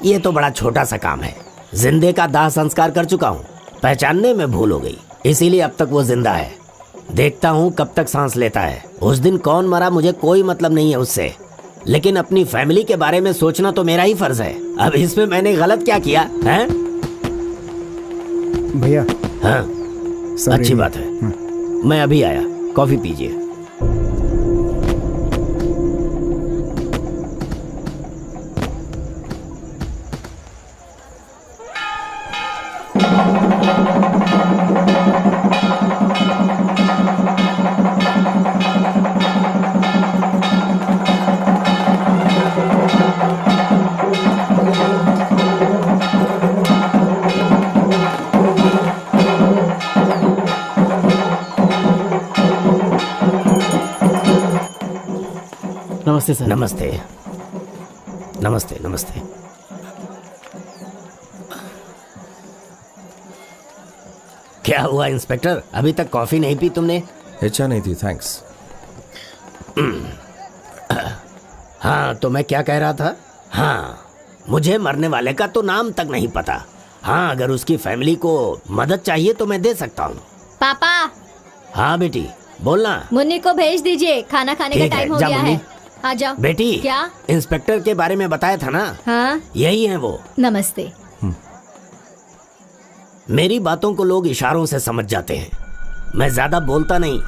ये तो बड़ा छोटा सा काम है। जिंदे का दाह संस्कार कर चुका हूँ, पहचानने में भूल हो गई, इसीलिए अब तक वो जिंदा है। देखता हूँ कब तक सांस लेता है। उस दिन कौन मरा मुझे कोई मतलब नहीं है उससे, लेकिन अपनी फैमिली के बारे में सोचना तो मेरा ही फर्ज है। अब इसमें मैंने गलत क्या किया है? भैया। हाँ अच्छी बात है। मैं अभी आया, कॉफी पीजिए। नमस्ते सर। नमस्ते नमस्ते नमस्ते। क्या हुआ इंस्पेक्टर, अभी तक कॉफी नहीं पी तुमने? इच्छा नहीं थी, थैंक्स। हाँ तो मैं क्या कह रहा था? हाँ, मुझे मरने वाले का तो नाम तक नहीं पता। हाँ, अगर उसकी फैमिली को मदद चाहिए तो मैं दे सकता हूँ। पापा। हाँ बेटी बोलना। मुन्नी को भेज दीजिए, खाना खाने का टाइम हो गया है। आ जाओ बेटी। क्या? इंस्पेक्टर के बारे में बताया था ना? हाँ यही है वो। नमस्ते। मेरी बातों को लोग इशारों से समझ जाते हैं, मैं ज्यादा बोलता नहीं।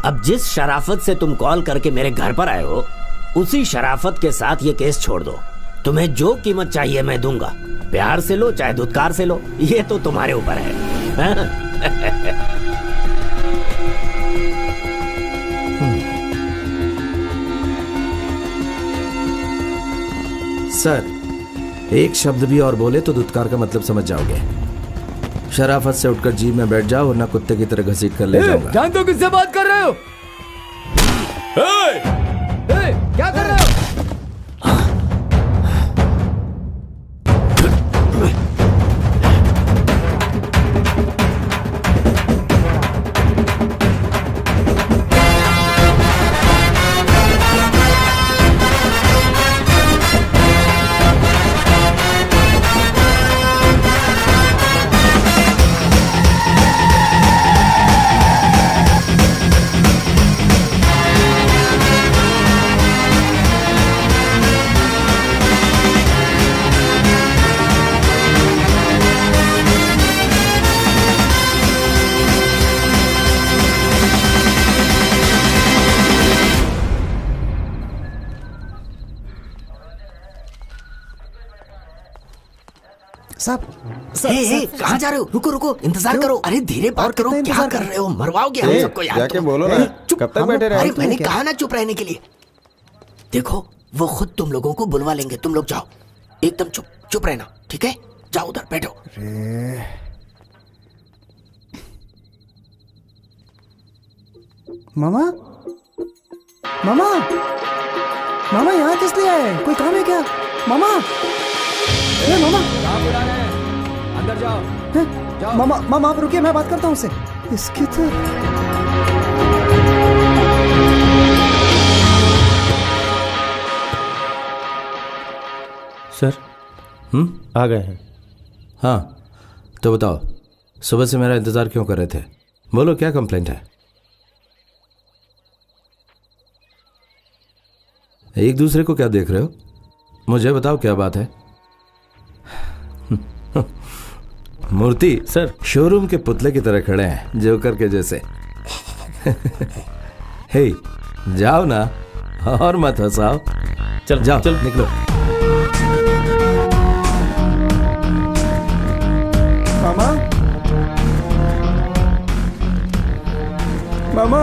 अब जिस शराफत से तुम कॉल करके मेरे घर पर आए हो, उसी शराफत के साथ ये केस छोड़ दो। तुम्हें जो कीमत चाहिए मैं दूंगा, प्यार से लो चाहे धुतकार से लो, ये तो तुम्हारे ऊपर है। सर, एक शब्द भी और बोले तो धुतकार का मतलब समझ जाओगे। शराफत से उठकर जीप में बैठ जाओ वरना कुत्ते की तरह घसीट कर ले जाऊंगा। जानते हो किससे बात कर रहे हो? क्या कर रहे हो? कहाँ जा रहे हो? रुको रुको, इंतजार करो। अरे धीरे बात करो, क्या कर रहे हो? मरवाओगे हम सबको यार। जाके बोलो ना, कब तक बैठे रहे? अरे मैंने कहा ना चुप रहने के लिए। देखो वो खुद तुम लोगों को बुलवा लेंगे, तुम लोग जाओ एकदम चुप चुप रहना, ठीक है? जाओ उधर बैठो। मामा मामा मामा यहाँ किस लिए आए? कोई काम है क्या? मामा मामा अंदर जाओ। मामा मामा आप रुकिए, मैं बात करता हूँ उससे। इसकी तो सर आ गए हैं। हाँ तो बताओ, सुबह से मेरा इंतजार क्यों कर रहे थे? बोलो क्या कंप्लेंट है? एक दूसरे को क्या देख रहे हो? मुझे बताओ क्या बात है? मूर्ति सर शोरूम के पुतले की तरह खड़े हैं, जोकर के जैसे। हे जाओ ना और मत हंसाओ। चल जाओ चल निकलो। मामा मामा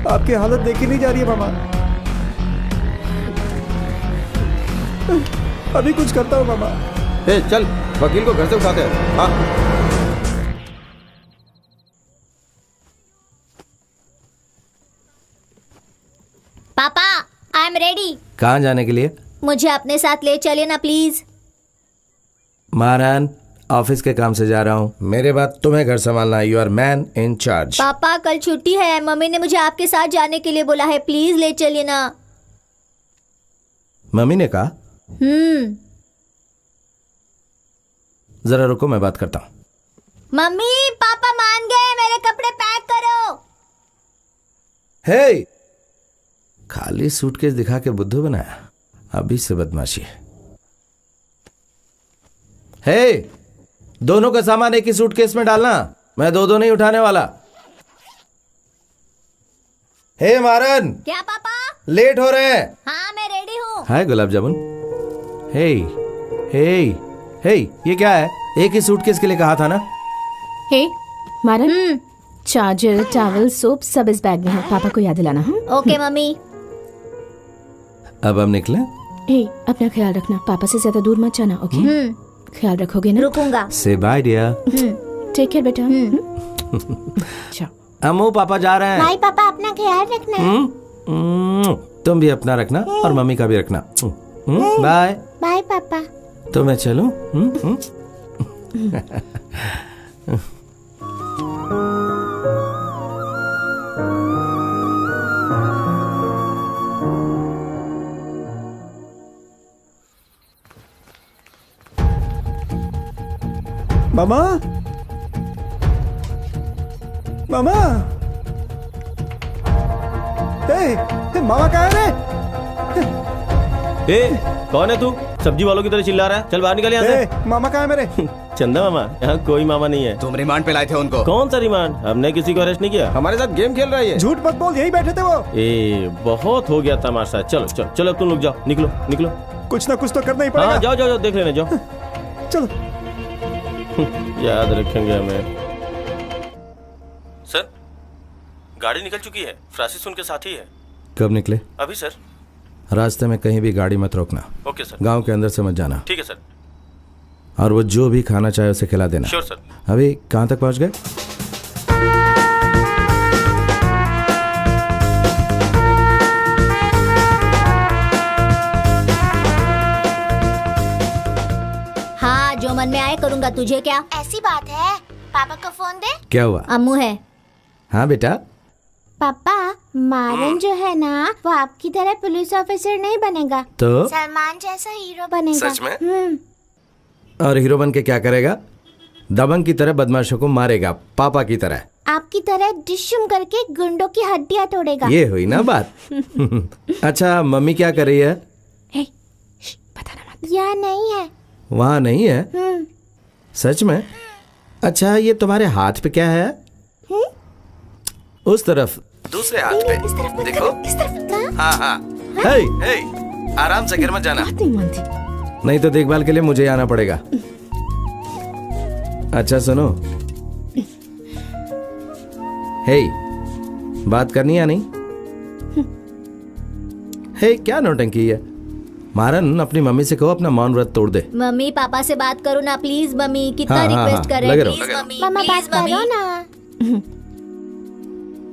आपकी हालत देखी नहीं जा रही है मामा। अभी कुछ करता हूँ मामा। चल वकील को घर से उठाते हैं। हाँ पापा आई एम रेडी। कहाँ जाने के लिए? मुझे अपने साथ ले चलिए ना प्लीज। महारान ऑफिस के काम से जा रहा हूँ, मेरे बाद तुम्हें घर संभालना। You are man in charge. पापा कल छुट्टी है, मम्मी ने मुझे आपके साथ जाने के लिए बोला है, प्लीज ले चलिए ना। मम्मी ने कहा? जरा रुको मैं बात करता हूँ। मम्मी पापा मान गए, मेरे कपड़े पैक करो। हे खाली सूटकेस दिखा के बुद्धू बनाया, अभी से बदमाशी। हे दोनों का सामान एक ही सूटकेस में डालना, मैं दो नहीं उठाने वाला। हे मारन। क्या पापा? लेट हो रहे हैं। हाँ मैं रेडी हूँ। हाय गुलाब जामुन। हे हे हे ये क्या है? एक ही सूटकेस के लिए कहा था ना? हे मारन, चार्जर टॉवल सोप सब इस बैग में है, पापा को याद दिलाना। Okay mummy. अब हम निकले। हे अपना ख्याल रखना, पापा से ज्यादा दूर मत जाना। ओके ख्याल रखोगे ना? रुकूंगा। से बाय डियर। टेक केयर बेटा। अम्मू पापा जा रहे हैं। बाय पापा, अपना ख्याल रखना। तुम भी अपना रखना और मम्मी का भी रखना। बाय बाय पापा। तो मैं चलूं? मामा मामा मामा कहाँ है रे? कौन है तू? सब्जी वालों की तरह चिल्ला रहा है, चल बाहर निकल यहाँ से। मामा कहाँ है मेरे? चंदा मामा, यहाँ कोई मामा नहीं है। तुम रिमांड पे लाए थे उनको। कौन सा रिमांड? हमने किसी को अरेस्ट नहीं किया। हमारे साथ गेम खेल रहा है। झूठ मत बोल, यही बैठे थे वो। बहुत हो गया तमाशा। चलो चलो चलो तुम लोग जाओ, निकलो निकलो। कुछ ना कुछ तो करना ही पड़ेगा। हाँ जाओ जाओ देख लेने जाओ। चलो याद रखेंगे हमें। सर गाड़ी निकल चुकी है, फ्रांसिस उनके साथ ही है। कब निकले? अभी सर। रास्ते में कहीं भी गाड़ी मत रोकना। Okay sir. गांव के अंदर से मत जाना। ठीक है सर। और वो जो भी खाना चाहे उसे खिला देना। Sure sir. अभी कहाँ तक पहुँच गए? हाँ, जो मन में आए करूँगा, तुझे क्या? ऐसी बात है, पापा को फोन दे। क्या हुआ? अम्मू है। हाँ बेटा। पापा, मारन जो है ना, वो आपकी तरह पुलिस ऑफिसर नहीं बनेगा, तो सलमान जैसा हीरो बनेगा। सच में? और हीरो बन के क्या करेगा? दबंग की तरह बदमाशों को मारेगा, पापा की तरह। आपकी तरह डिशुम करके गुंडों की हड्डियां तोड़ेगा। ये हुई ना बात। अच्छा, मम्मी क्या कर रही है? बताना मत। यहाँ नहीं है। वहाँ नहीं है? सच में? अच्छा, ये तुम्हारे हाथ पे क्या है? उस तरफ, दूसरे हाथ पे। इस तरफ देखो। इस तरफ। हाँ हाँ। हे, आराम से, गिर मत जाना। नहीं तो देखभाल के लिए मुझे आना पड़ेगा। अच्छा सुनो, हे, बात करनी या नहीं? हे, क्या नौटंकी है? मारन, अपनी मम्मी से कहो अपना मौन व्रत तोड़ दे। मम्मी, पापा से बात करो ना प्लीज। मम्मी, कितना हाँ, रिक्वेस्ट कर रहे हैं, प्लीज मम्मी। मामा बात करो ना।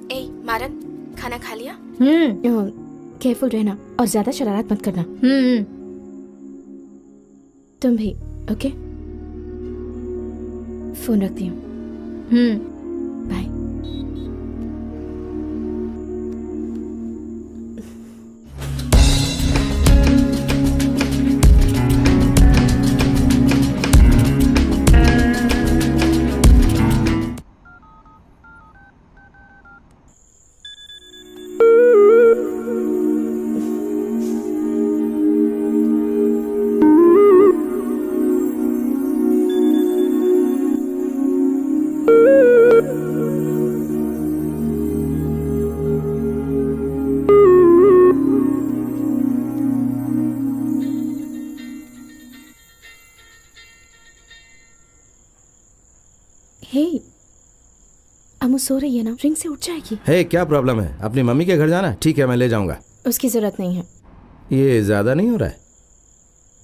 ए मारन, खाना खा लिया? केयरफुल रहना और ज्यादा शरारत मत करना। तुम भी, ओके? फोन रखती हूँ। बाय। अम्मू सो रही है ना, रिंग से उठ जाएगी। हे, क्या प्रॉब्लम है? अपनी मम्मी के घर जाना? ठीक है, मैं ले जाऊंगा। उसकी जरूरत नहीं है। ये ज्यादा नहीं हो रहा है?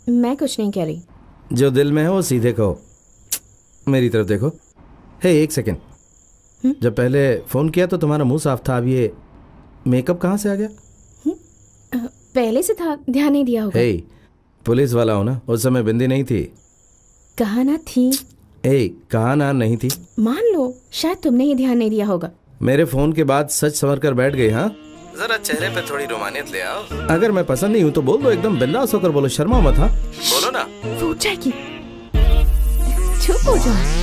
मैं कुछ नहीं कह रही। जो दिल में है वो सीधे कहो। मेरी तरफ देखो। हे, एक सेकंड। जब पहले फोन किया तो तुम्हारा मुंह साफ था, अब ये मेकअप कहाँ से आ गया? पहले से था, ध्यान नहीं दिया होगा। हे, पुलिस वाला हो ना, उस समय बिंदी नहीं थी। कहा ना थी। कहा ना नहीं थी। मान लो शायद तुमने ये ध्यान नहीं दिया होगा। मेरे फोन के बाद सच संवर कर बैठ गई। हाँ, जरा चेहरे पे थोड़ी रोमानियत ले आओ। अगर मैं पसंद नहीं हूँ तो बोल दो, एकदम बिंदास होकर बोलो, शर्मा मत। हाँ, बोलो ना। वो उठ जाएगी, चुप हो जाओ।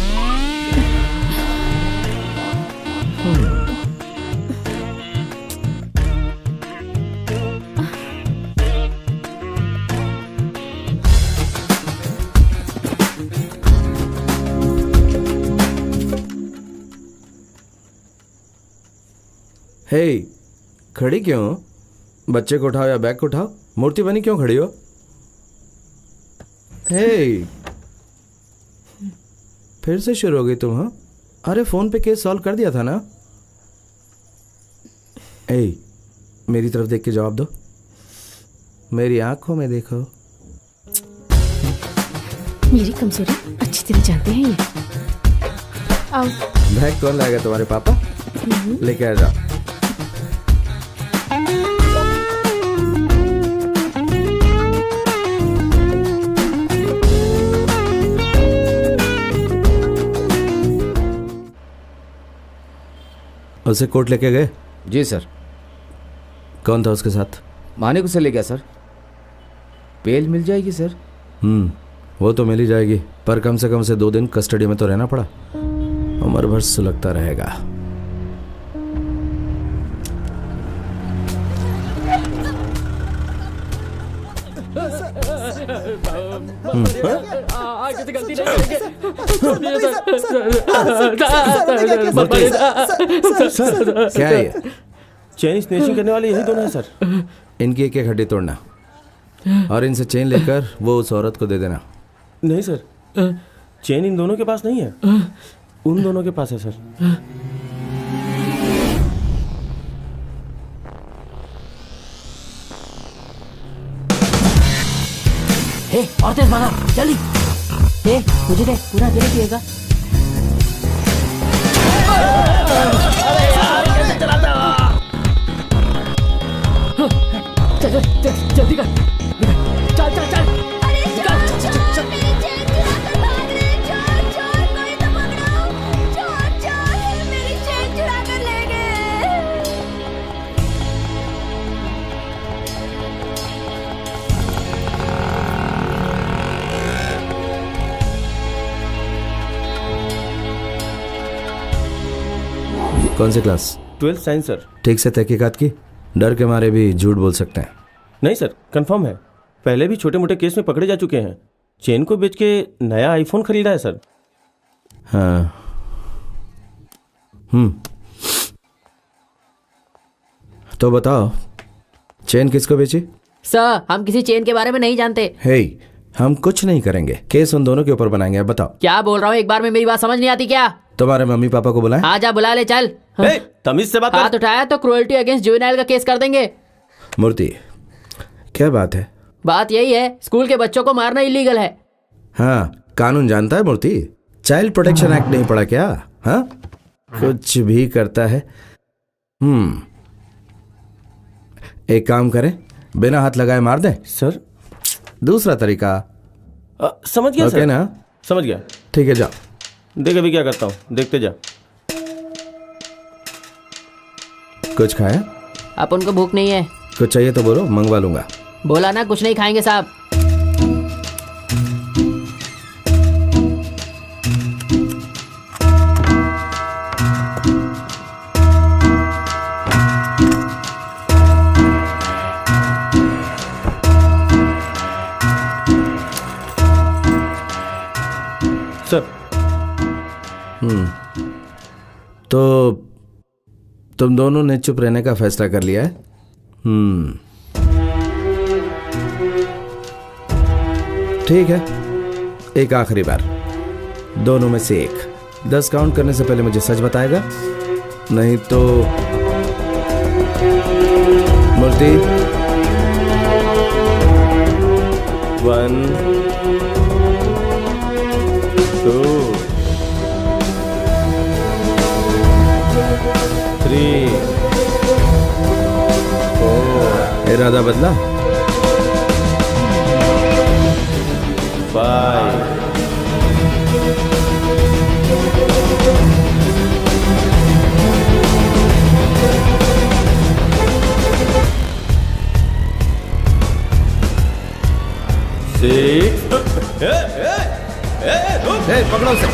हे, खड़ी क्यों हो? बच्चे को उठाओ या बैग को उठाओ। मूर्ति बनी क्यों खड़ी हो? हे, फिर से शुरू हो गई तुम? हाँ, अरे फोन पे केस सॉल्व कर दिया था ना। हे, मेरी तरफ देख के जवाब दो। मेरी आंखों में देखो। मेरी कमजोरी अच्छी तरह जानते हैं ये। आओ। बैग कौन लाएगा? तुम्हारे पापा? लेके आ जाओ। उसे कोर्ट लेके गए? जी सर। कौन था उसके साथ? मानिक उसे ले गया सर। बेल मिल जाएगी सर? वो तो मिल ही जाएगी, पर कम से कम 2 दिन कस्टडी में तो रहना पड़ा। उम्र भर सुलगता रहेगा। किसी गलती नहीं करेंगे। क्या है ये? चेन स्नेचिंग करने वाले यही दोनों हैं सर। इनकी एक हड्डी तोड़ना और इनसे चेन लेकर वो उस औरत को दे देना। नहीं सर, चेन इन दोनों के पास नहीं है, उन दोनों के पास है सर। और तेज मारा, जल्दी। मुझे दे, पूरा अकेले पिएगा। चल जल्दी कर, चल चल चल। कौन सी क्लास? 12th science sir. ठीक से तहकीकात की? डर के मारे भी झूठ बोल सकते हैं। नहीं सर, कंफर्म है। पहले भी छोटे मोटे केस में पकड़े जा चुके हैं। चेन को बेच के नया आईफोन खरीदा है सर। हाँ। तो बताओ, चेन किसको बेची? सर, हम किसी चेन के बारे में नहीं जानते। हे, हम कुछ नहीं करेंगे, केस उन दोनों के ऊपर बनाएंगे। अब बताओ। क्या बोल रहा हूँ, एक बार में मेरी बात समझ नहीं आती क्या? तुम्हारे मम्मी पापा को बुलाएं? आजा, बुला ले, चल। तमीज से बात कर। हाथ उठाया तो क्रूएल्टी अगेंस्ट जुवेनाइल का केस कर देंगे। मूर्ति, क्या बात है? बात यही है, स्कूल के बच्चों को मारना इलीगल है। हाँ, कानून जानता है मूर्ति? चाइल्ड प्रोटेक्शन एक्ट नहीं पढ़ा क्या? हाँ, कुछ भी करता है। एक काम करें, बिना हाथ लगाए मार दें? सर, दूसरा तरीका समझ गया सर। ना? समझ गया। ठीक है, जाओ। देख अभी क्या करता हूँ, देखते जा। कुछ खाया? आप उनको भूख नहीं है? कुछ चाहिए तो बोलो, मंगवा लूंगा। बोला ना, कुछ नहीं खाएंगे साहब। सर। तो तुम दोनों ने चुप रहने का फैसला कर लिया है? ठीक है, एक आखिरी बार, दोनों में से एक 10 काउंट करने से पहले मुझे सच बताएगा, नहीं तो मूर्ति 1 2 3 4। इरादा बदला? 5 6। पकड़ो उसे।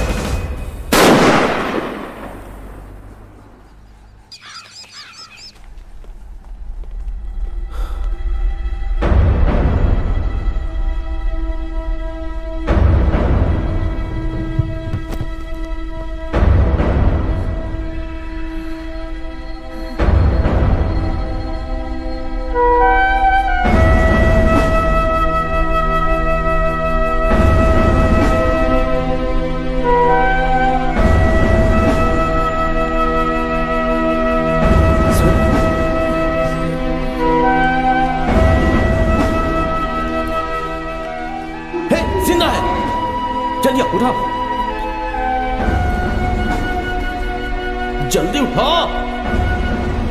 जल्दी उठा,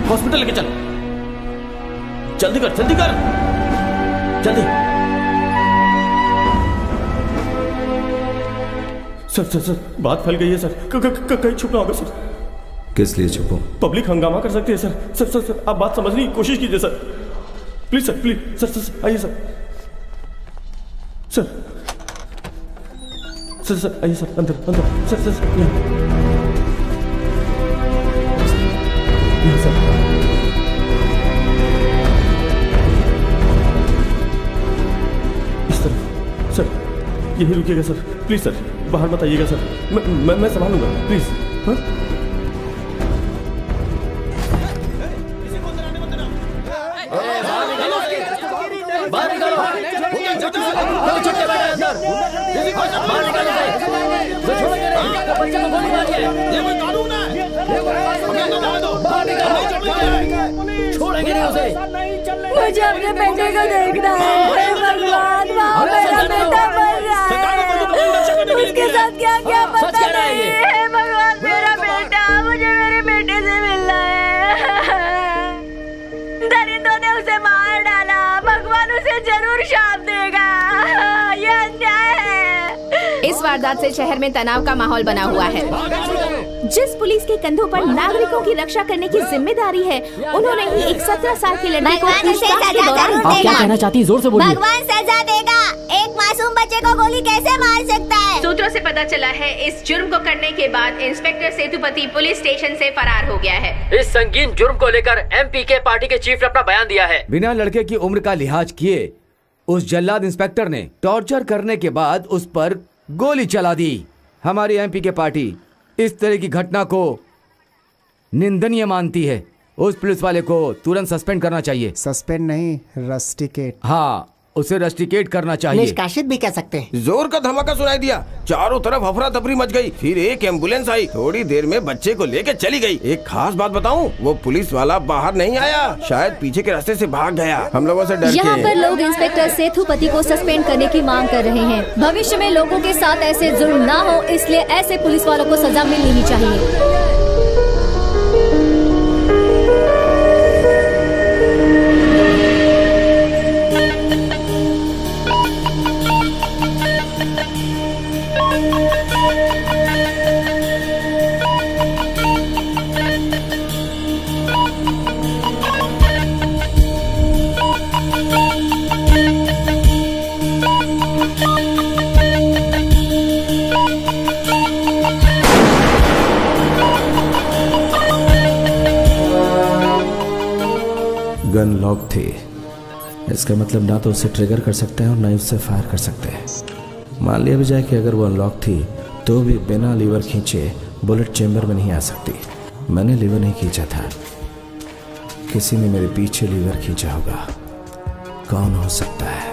हॉस्पिटल लेके चल। जल्दी कर, जल्दी कर, जल्दी। सर, बात फैल गई है सर। कहीं छुपना होगा सर। किस लिए छुपो? पब्लिक हंगामा कर सकती है सर। सर, आप बात समझने की कोशिश कीजिए sir. Please sir, please sir, आइए सर। सर, आइए सर, अंदर। सर, यहाँ सर। इस तरफ सर, यही रुकिएगा सर। प्लीज सर, बाहर मत आइएगा सर। मैं संभालूंगा, प्लीज। हाँ? बाहर निकालो। छुट्टे बैठे अंदर। बाहर निकालो से। छोड़ेंगे नहीं। बच्चे को गोली मारी है। ये कोई कानून है। हमें अंदर जाने दो। बाहर निकालो। छोड़ेंगे नहीं उसे। मुझे अपने बेटे को देखना है। भगवान, मेरा बेटा मर रहा है। इस वारदात से शहर में तनाव का माहौल बना हुआ है। जिस पुलिस के कंधों पर नागरिकों की रक्षा करने की जिम्मेदारी है, उन्होंने ही एक 17 साल की लड़की को पूछताछ के दौरान आप क्या कहना चाहती हैं? जोर से बोलिए। भगवान सजा देगा। एक मासूम बच्चे को गोली कैसे मार सकता है? सूत्रों से पता चला है इस जुर्म को करने के बाद इंस्पेक्टर सेतुपति पुलिस स्टेशन से फरार हो गया है। इस संगीन जुर्म को लेकर एमपीके पार्टी के चीफ ने अपना बयान दिया है। बिना लड़के की उम्र का लिहाज किए उस जल्लाद इंस्पेक्टर ने टॉर्चर करने के बाद उस पर गोली चला दी। हमारी एमपीके पार्टी इस तरह की घटना को निंदनीय मानती है। उस पुलिस वाले को तुरंत सस्पेंड करना चाहिए। सस्पेंड नहीं, रस्टिकेट। हाँ, उसे रस्टिकेट करना चाहिए। निष्कासित भी कह सकते हैं। जोर का धमाका सुनाई दिया, चारों तरफ अफरा तफरी मच गई। फिर एक एम्बुलेंस आई, थोड़ी देर में बच्चे को लेके चली गई। एक खास बात बताऊं, वो पुलिस वाला बाहर नहीं आया, शायद पीछे के रास्ते से भाग गया। हम लोगों से डर के यहाँ पर लोग इंस्पेक्टर सेतुपति को सस्पेंड करने की मांग कर रहे हैं। भविष्य में लोगों के साथ ऐसे जुर्म ना हो, इसलिए ऐसे पुलिस वालों को सजा मिलनी ही चाहिए। गन लॉक थी, इसका मतलब ना तो उसे ट्रिगर कर सकते हैं और ना ही उससे फायर कर सकते हैं। मान लिया भी जाए कि अगर वो अनलॉक थी तो भी बिना लीवर खींचे बुलेट चेंबर में नहीं आ सकती। मैंने लीवर नहीं खींचा था, किसी ने मेरे पीछे लीवर खींचा होगा। कौन हो सकता है?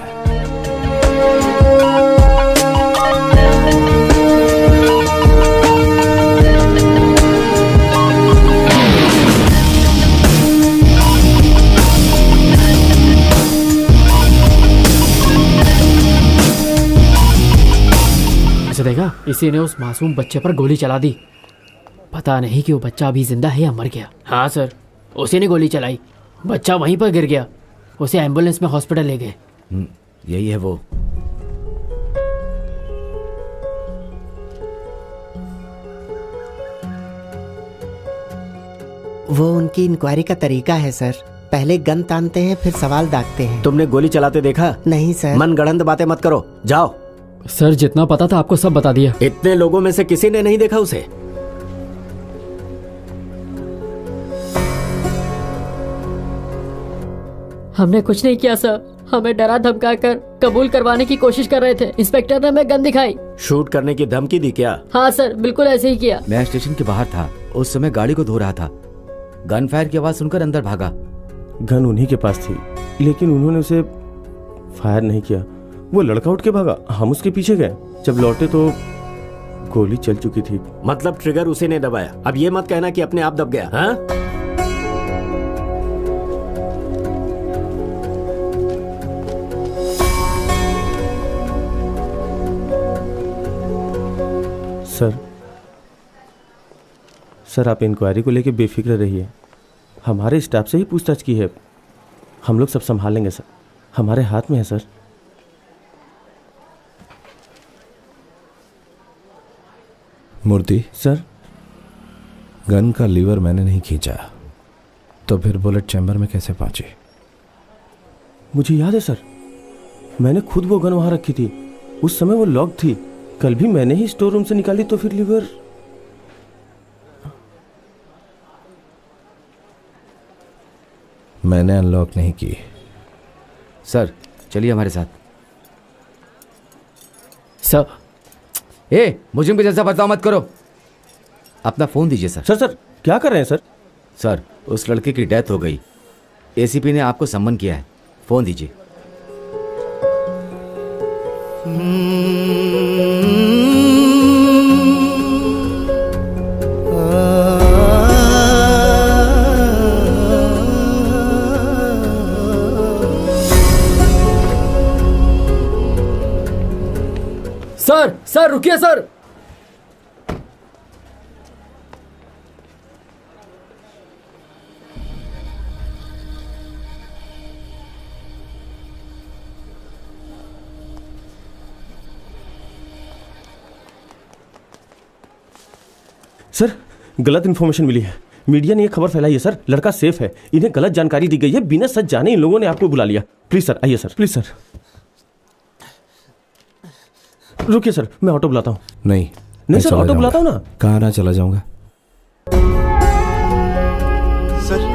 देखा, इसी ने उस मासूम बच्चे पर गोली चला दी। पता नहीं कि वो बच्चा अभी जिंदा है या मर गया। हाँ सर, उसी ने गोली चलाई, बच्चा वहीं पर गिर गया, उसे एम्बुलेंस में हॉस्पिटल ले गए। यही है वो। वो उनकी इंक्वायरी का तरीका है सर। पहले गन तानते हैं, फिर सवाल दागते हैं। तुमने गोली चलाते देखा? नहीं सर। मनगढ़ंत बातें मत करो, जाओ। सर, जितना पता था आपको सब बता दिया। इतने लोगों में से किसी ने नहीं देखा उसे? हमने कुछ नहीं किया सर, हमें डरा धमका कर कबूल करवाने की कोशिश कर रहे थे। इंस्पेक्टर ने हमें गन दिखाई। शूट करने की धमकी दी क्या? हाँ सर, बिल्कुल ऐसे ही किया। मैं स्टेशन के बाहर था, उस समय गाड़ी को धो रहा था। गन फायर की आवाज सुनकर अंदर भागा। गन उन्हीं के पास थी, लेकिन उन्होंने उसे फायर नहीं किया। वो लड़का उठ के भागा, हम उसके पीछे गए। जब लौटे तो गोली चल चुकी थी। मतलब ट्रिगर उसी ने दबाया। अब ये मत कहना कि अपने आप दब गया। हाँ? सर आप इंक्वायरी को लेके बेफिक्र रहिए। हमारे स्टाफ से ही पूछताछ की है, हम लोग सब संभाल लेंगे सर। हमारे हाथ में है सर। मूर्ति सर, गन का लीवर मैंने नहीं खींचा, तो फिर बुलेट चैम्बर में कैसे पहुंची? मुझे याद है सर, मैंने खुद वो गन वहां रखी थी। उस समय वो लॉक थी। कल भी मैंने ही स्टोर रूम से निकाली, तो फिर लीवर। मैंने अनलॉक नहीं की। सर चलिए हमारे साथ। सर, मुझे भी जैसा बर्ताव मत करो। अपना फोन दीजिए सर। सर क्या कर रहे हैं सर? सर, उस लड़के की डेथ हो गई, एसीपी ने आपको सम्मन किया है। फोन दीजिए। सर रुकिए सर। सर गलत इन्फॉर्मेशन मिली है, मीडिया ने ये खबर फैलाई है सर, लड़का सेफ है, इन्हें गलत जानकारी दी गई है, बिना सच जाने इन लोगों ने आपको बुला लिया। प्लीज सर आइए सर, प्लीज सर। रुकिए सर, मैं ऑटो बुलाता हूँ। नहीं सर, ऑटो बुलाता हूँ ना। कहाँ ना चला जाऊंगा सर।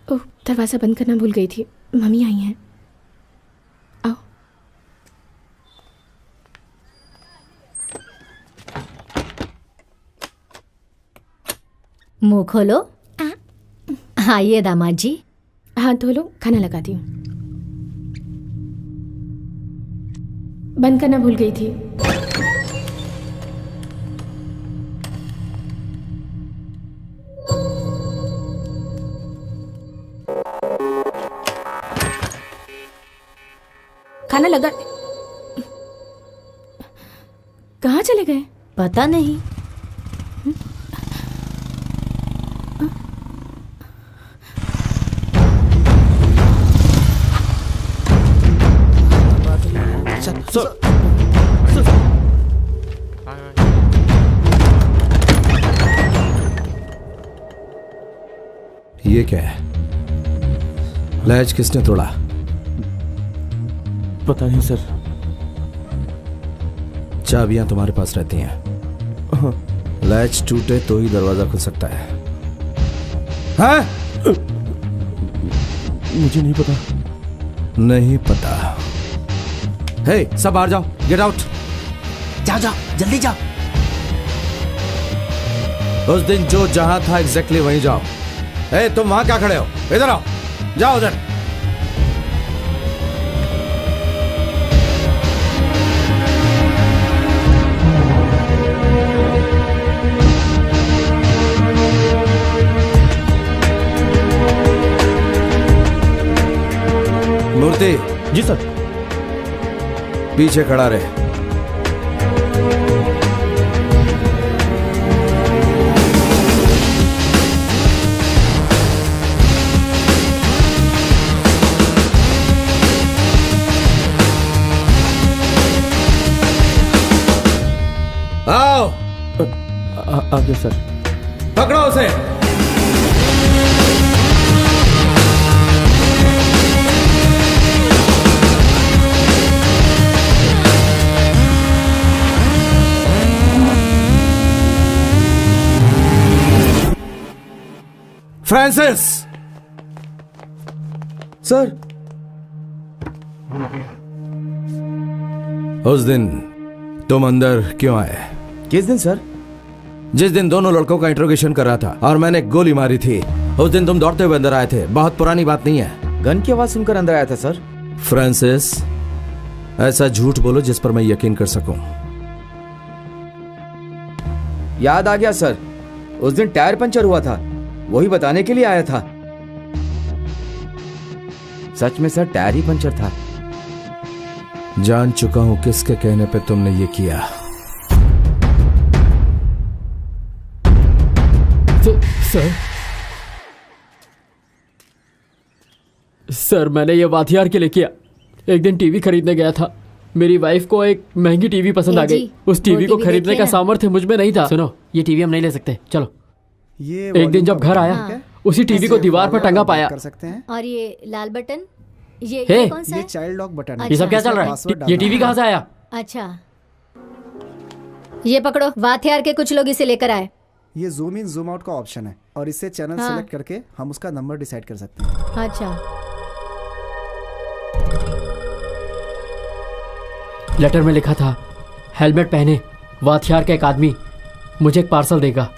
ओह, दरवाज़ा बंद करना भूल गई थी। मम्मी आई हैं। आओ। मुंह खोलो। आइए दामाद जी। हाथ धो लो, खाना लगाती हूँ। बंद करना भूल गई थी। खाना लगा। कहाँ चले गए? पता नहीं। ये क्या है? लैच किसने तोड़ा? पता नहीं सर। चाबियां तुम्हारे पास रहती हैं। लैच टूटे तो ही दरवाजा खुल सकता है। हाँ? मुझे नहीं पता। नहीं पता। हे, सब बाहर जाओ, गेट आउट। जाओ जाओ, जल्दी जाओ। उस दिन जो जहां था एग्जैक्टली वहीं जाओ। ए, तुम वहां क्या खड़े हो? इधर आओ, जाओ उधर। मूर्ति। जी सर। पीछे खड़ा रहे। आओ। आगे सर। पकड़ो उसे। फ्रांसिस। सर। उस दिन तुम अंदर क्यों आए? किस दिन सर? जिस दिन दोनों लड़कों का इंट्रोगेशन कर रहा था और मैंने गोली मारी थी, उस दिन तुम दौड़ते हुए अंदर आए थे। बहुत पुरानी बात नहीं है। गन की आवाज सुनकर अंदर आया था सर। फ्रांसिस, ऐसा झूठ बोलो जिस पर मैं यकीन कर सकूं। याद आ गया सर, उस दिन टायर पंचर हुआ था, वही बताने के लिए आया था। सच में सर, टायर ही पंचर था। जान चुका हूं किसके कहने पे तुमने ये किया। सर, मैंने ये वाथियार के लिए किया। एक दिन टीवी खरीदने गया था, मेरी वाइफ को एक महंगी टीवी पसंद आ गई। उस टीवी को खरीदने का सामर्थ्य मुझ में नहीं था। सुनो, ये टीवी हम नहीं ले सकते, चलो। एक दिन जब घर आया, उसी टीवी को दीवार पर टंगा पाया। कर सकते हैं। और ये लाल बटन, ये कौन सा है? ये चाइल्ड लॉक बटन है। ये सब क्या चल रहा है? ये टीवी कहाँ से आया? अच्छा, ये पकड़ो। वाथियार के कुछ लोग इसे लेकर आए। ये जूम इन जूम आउट का ऑप्शन है और इससे चैनल सेलेक्ट करके हम उसका नंबर डिसाइड कर सकते हैं। अच्छा। लेटर में लिखा था, हेलमेट पहने वाथियार का एक आदमी मुझे एक पार्सल देगा।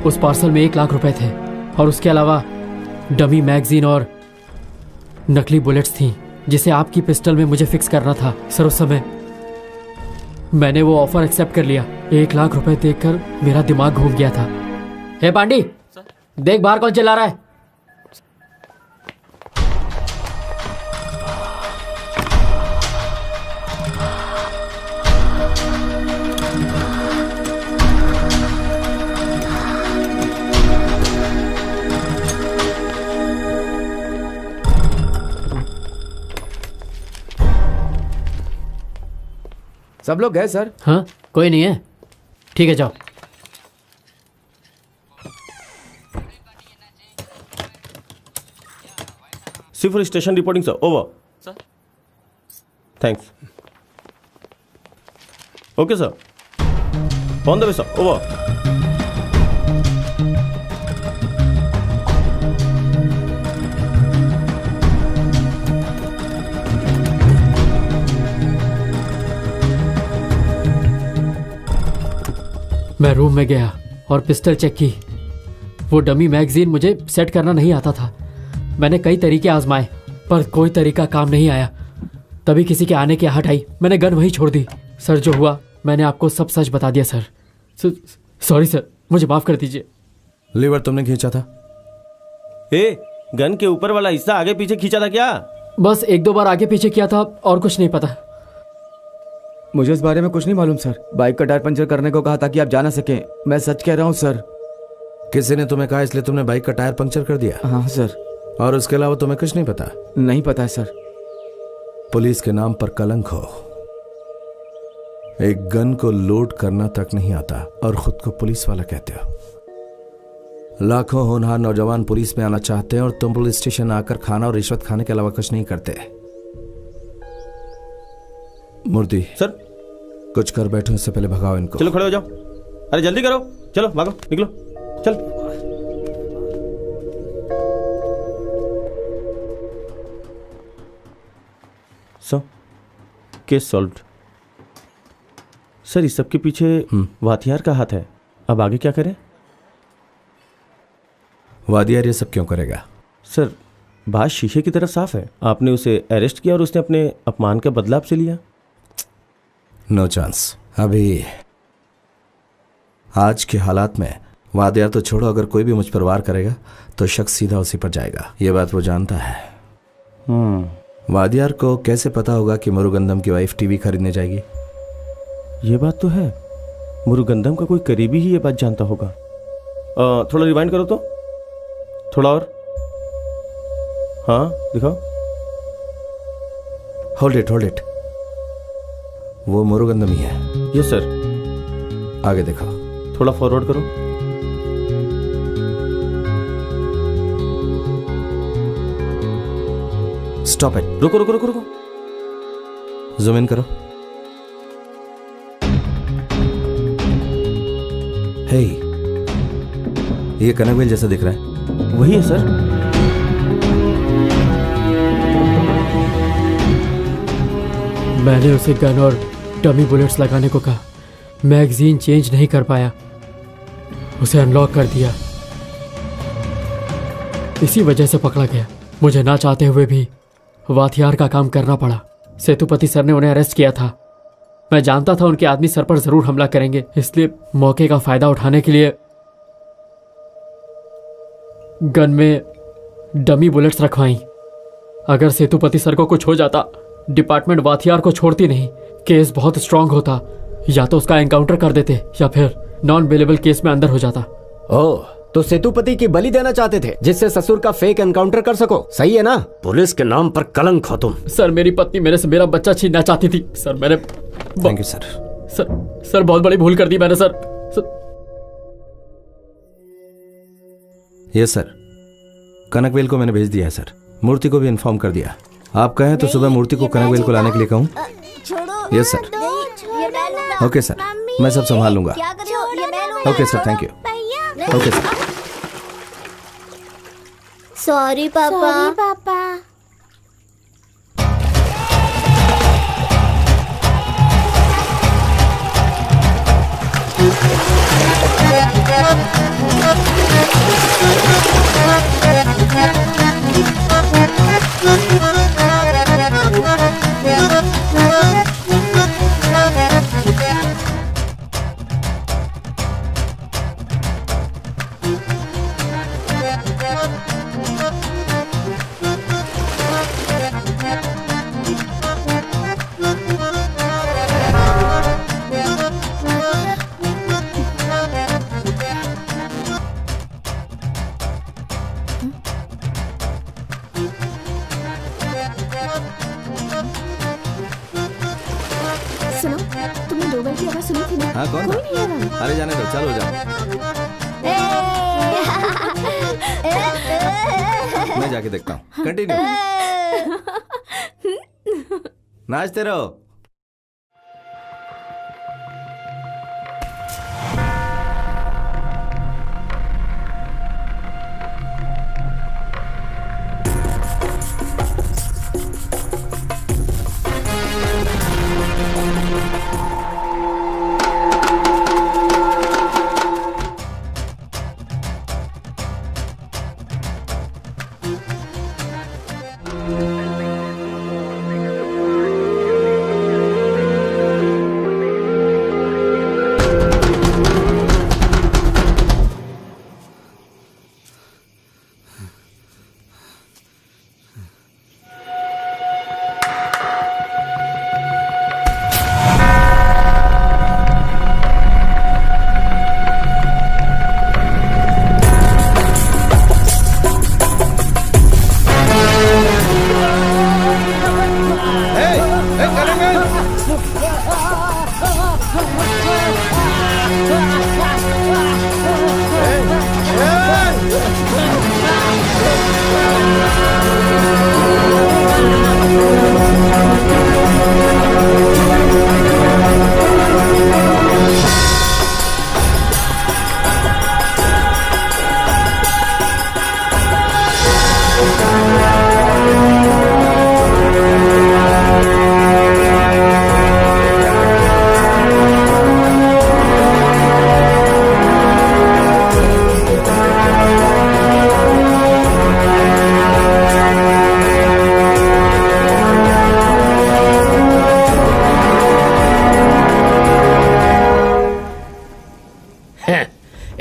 उस पार्सल में 1 लाख रुपए थे और उसके अलावा डमी मैगजीन और नकली बुलेट्स थी जिसे आपकी पिस्टल में मुझे फिक्स करना था। सर उस समय मैंने वो ऑफर एक्सेप्ट कर लिया। 1 लाख रुपए देखकर मेरा दिमाग घूम गया था। हे पांडी, देख बाहर कौन चिल्ला रहा है। सब लोग गए सर? हाँ, कोई नहीं है। ठीक है, जाओ। C4 station reporting sir, over sir. Thanks. Okay sir, on the way sir, over. मैं रूम में गया और पिस्टल चेक की। वो डमी मैगजीन मुझे सेट करना नहीं आता था। मैंने कई तरीके आजमाए पर कोई तरीका काम नहीं आया। तभी किसी के आने की आहट आई, मैंने गन वहीं छोड़ दी। सर जो हुआ मैंने आपको सब सच बता दिया सर। सॉरी सर, मुझे माफ कर दीजिए। लीवर तुमने खींचा था? गन के ऊपर वाला हिस्सा आगे पीछे खींचा था क्या? बस 1-2 बार आगे पीछे किया था और कुछ नहीं पता। मुझे इस बारे में कुछ नहीं मालूम सर। बाइक का टायर पंचर करने को कहा ताकि आप जा ना सकें। मैं सच कह रहा हूँ सर। किसी ने तुम्हें कहा इसलिए तुमने बाइक का टायर पंक्चर कर दिया? हाँ सर। और उसके अलावा तुम्हें कुछ नहीं पता? नहीं पता है सर। पुलिस के नाम पर कलंक हो। एक गन को लोड करना तक नहीं आता और खुद को पुलिस वाला कहते हो। लाखों होनहार नौजवान पुलिस में आना चाहते हैं और तुम पुलिस स्टेशन आकर खाना और रिश्वत खाने के अलावा कुछ नहीं करते। मूर्ति सर, कुछ कर बैठो, इससे पहले भगाओ इनको। चलो खड़े हो जाओ। अरे जल्दी करो, चलो भागो, निकलो, चल। So case solved. सर, इस सब के पीछे वाथियार का हाथ है। अब आगे क्या करें? वादियार ये सब क्यों करेगा? सर, बात शीशे की तरफ साफ है। आपने उसे अरेस्ट किया और उसने अपने अपमान का बदला आपसे लिया। No chance. अभी आज के हालात में वादियार तो छोड़ो, अगर कोई भी मुझ पर वार करेगा तो शख्स सीधा उसी पर जाएगा। ये बात वो जानता है। वादियार को कैसे पता होगा कि मुरुगंदम की वाइफ टीवी खरीदने जाएगी? ये बात तो है, मुरुगंदम का कोई करीबी ही ये बात जानता होगा। थोड़ा रिवाइंड करो तो, थोड़ा और। हाँ दिखाओ। Hold it. वो मुरुगंदम ही है। Yes sir. आगे देखो, थोड़ा फॉरवर्ड करो। Stop it. रुको। जूम इन करो। हे, ये कनकवेल जैसा दिख रहा है। वही है सर। मैंने उसे गन और डमी बुलेट्स लगाने को कहा। मैगजीन चेंज नहीं कर पाया, उसे अनलॉक कर दिया। इसी वजह से पकड़ा गया। मुझे ना चाहते हुए भी वाथियार का काम करना पड़ा। सेतुपति सर ने उन्हें अरेस्ट किया था। मैं जानता था उनके आदमी सर पर जरूर हमला करेंगे, इसलिए मौके का फायदा उठाने के लिए गन में डमी बुलेट्स रखवाई। अगर सेतुपति सर को कुछ हो जाता, डिपार्टमेंट वाथियार को छोड़ती नहीं। केस बहुत स्ट्रांग होता। या तो उसका एनकाउंटर कर देते या फिर नॉन बेलेबल केस में अंदर हो जाता। ओह, तो सेतुपति की बलि देना चाहते थे जिससे ससुर का फेक एनकाउंटर कर सको। सही है ना? पुलिस के नाम पर कलंक हो तुम। सर, मेरी पत्नी मेरे से मेरा बच्चा छीनना चाहती थी। सर मैंने थैंक यू सर। सर बहुत बड़ी भूल कर दी मैंने सर। यस सर, कनकवेल को मैंने भेज दिया है सर। मूर्ति को भी इन्फॉर्म कर दिया। आप कहें तो सुबह मूर्ति को कनकवेल को लाने के लिए कहूँ? Yes sir. ओके सर, मैं सब संभाल लूंगा। Okay sir, thank you. Okay sir. Sorry पापा। सुनो, तुमने डोरबेल की आवाज सुनी थी ना? हाँ, कौन कोई था? नहीं आ रहा। अरे जाने दो, चलो जाओ। मैं जाके देखता हूँ। कंटिन्यू। नाचते रहो।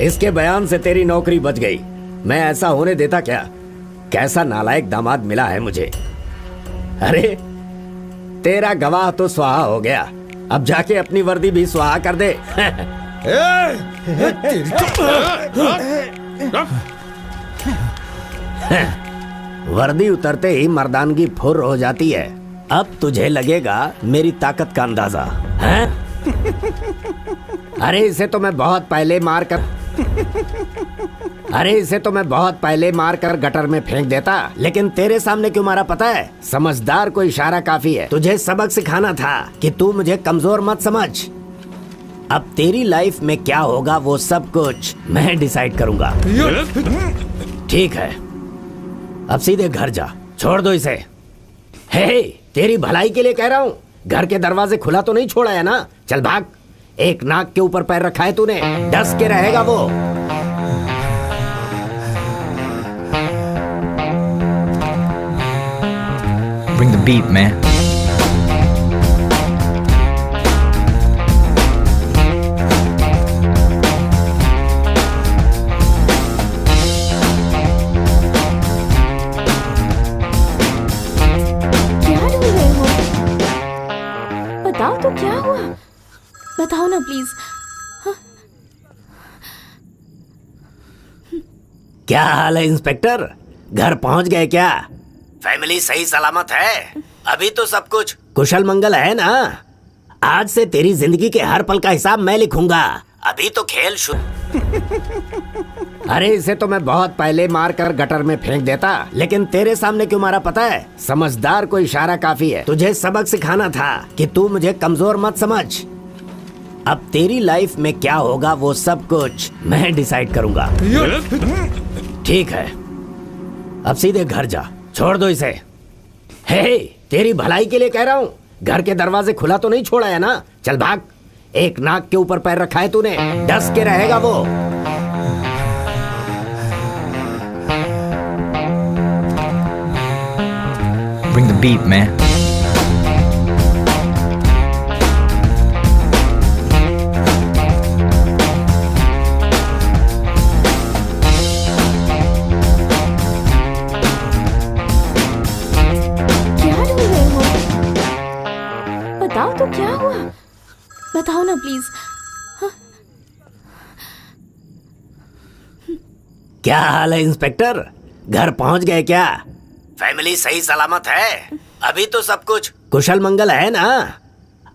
इसके बयान से तेरी नौकरी बच गई। मैं ऐसा होने देता क्या? कैसा नालायक दामाद मिला है मुझे। अरे तेरा गवाह तो स्वाहा हो गया, अब जाके अपनी वर्दी भी स्वाहा कर दे। वर्दी उतरते ही मर्दानगी फुर हो जाती है। अब तुझे लगेगा मेरी ताकत का अंदाजा है? अरे इसे तो मैं बहुत पहले मार कर गटर में फेंक देता, लेकिन तेरे सामने क्यों मारा पता है? समझदार को इशारा काफी है। तुझे सबक सिखाना था कि तू मुझे कमजोर मत समझ। अब तेरी लाइफ में क्या होगा वो सब कुछ मैं डिसाइड करूंगा। ठीक है, अब सीधे घर जा, छोड़ दो इसे। हे, तेरी भलाई के लिए कह रहा हूँ। घर के दरवाजे खुला तो नहीं छोड़ा है ना? चल भाग। एक नाक के ऊपर पैर रखा है तूने, डस के रहेगा वो। Bring the beat, man. क्या ढूंढ रहे हो? बताओ तो क्या हुआ? बताओ ना प्लीज। क्या हाल है इंस्पेक्टर? घर पहुंच गए क्या? फैमिली सही सलामत है? अभी तो सब कुछ कुशल मंगल है ना? आज से तेरी जिंदगी के हर पल का हिसाब मैं लिखूंगा। अभी तो खेल शुरू। अरे इसे तो मैं बहुत पहले मार कर गटर में फेंक देता, लेकिन तेरे सामने क्यों मारा पता है? समझदार को इशारा काफी है। तुझे सबक सिखाना था कि तू मुझे कमजोर मत समझ। अब तेरी लाइफ में क्या होगा वो सब कुछ मैं डिसाइड करूंगा। ठीक है, अब सीधे घर जा, छोड़ दो इसे। हे, तेरी भलाई के लिए कह रहा हूँ। घर के दरवाजे खुला तो नहीं छोड़ा है ना? चल भाग। एक नाक के ऊपर पैर रखा है तूने, डस के रहेगा वो। the beat, man. बताओ तो क्या हुआ, बताओ ना प्लीज। क्या हाल है इंस्पेक्टर, घर पहुंच गए क्या? फैमिली सही सलामत है? अभी तो सब कुछ कुशल मंगल है ना?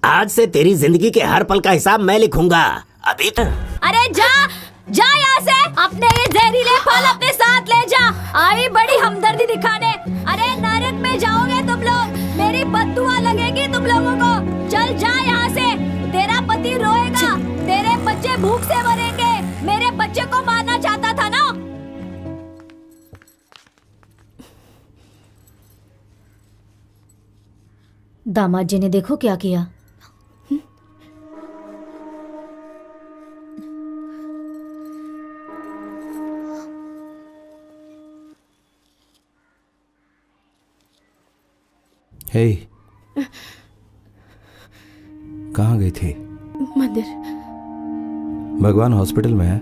आज से तेरी जिंदगी के हर पल का हिसाब मैं लिखूंगा। अभी तो अरे जा जा यहाँ से, अपने ये जहरीले फल अपने साथ ले जा। आई बड़ी हमदर्दी दिखाने। अरे नरक में जाओगे तुम लोग, मेरी बद्दुआ लगेगी तुम लोगों को। चल जा यहाँ से, तेरा पति रोएगा, तेरे बच्चे भूख से मरेंगे। मेरे बच्चे को मारना चाहता था ना? दामाद जी ने देखो क्या किया। हे, कहाँ गई थी? मंदिर। भगवान हॉस्पिटल में है।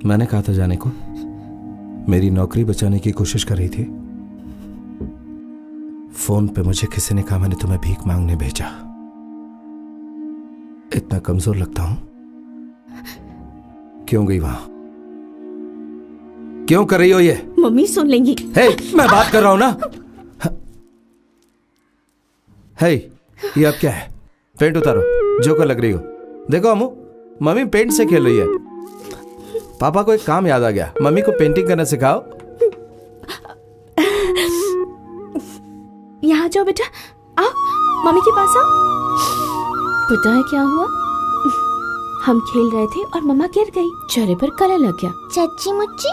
मैंने कहा था जाने को। मेरी नौकरी बचाने की कोशिश कर रही थी। फोन पे मुझे किसी ने कहा मैंने तुम्हें भीख मांगने भेजा। इतना कमजोर लगता हूं? क्यों गई वहां? क्यों कर रही हो ये? मम्मी सुन लेंगी। हे, मैं बात कर रहा हूं ना। हे, ये अब क्या है? पेंट उतारो, जोकर लग रही हो। देखो अम्मू, मम्मी पेंट से खेल रही है। पापा को एक काम याद आ गया, मम्मी को पेंटिंग करना सिखाओ। यहाँ जाओ बेटा, आओ मम्मी के पास आओ। पता है क्या हुआ? हम खेल रहे थे और मम्मा गिर गई, चेहरे पर काला लग गया। सच्ची मुच्ची?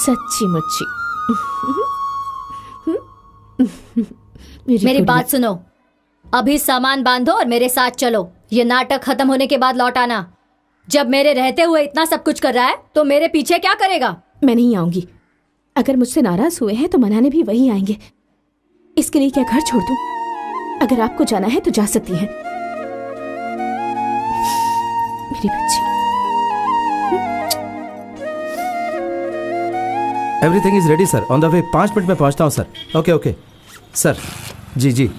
सच्ची मुच्ची। मेरी बात सुनो, अभी सामान बांधो और मेरे साथ चलो। ये नाटक खत्म होने के बाद लौट आना। जब मेरे रहते हुए इतना सब कुछ कर रहा है तो मेरे पीछे क्या करेगा? मैं नहीं आऊंगी। अगर मुझसे नाराज हुए हैं तो मनाने भी वही आएंगे। इसके लिए क्या घर छोड़ दूं? अगर आपको जाना है तो जा सकती हैं। मेरी बच्ची। Everything is ready sir, on the way. 5 minute में पहुंचता हूं सर। Okay okay sir. जी जी।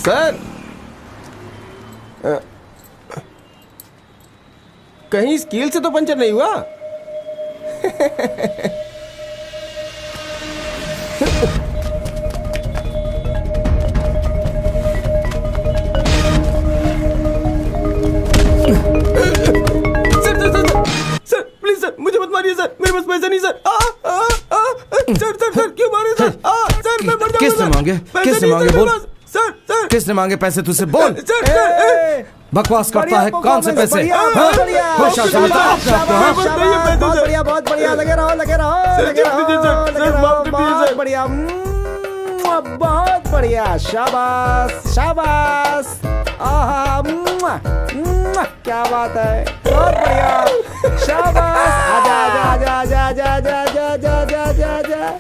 सर, कहीं स्केल से तो पंचर नहीं हुआ? सर प्लीज सर, मुझे मत मारिए सर, मेरे पास पैसा नहीं सर। सर क्यों मारे सर? सर मैं मर जाऊंगा। किसने मांगे? किसने मांगे? बोल सर। किसने मांगे पैसे? तुझसे बोल। सर बकवास करता है, कौन से पैसे? बहुत बढ़िया, बहुत बढ़िया। लगे रहो, लगे रहो, लगे रहो, बहुत बढ़िया, बहुत बढ़िया। शाबाश, शाबाश। आहा, क्या बात है, बहुत बढ़िया। शाबाश। आजा आजा आजा आजा आजा आजा आजा आजा आजा।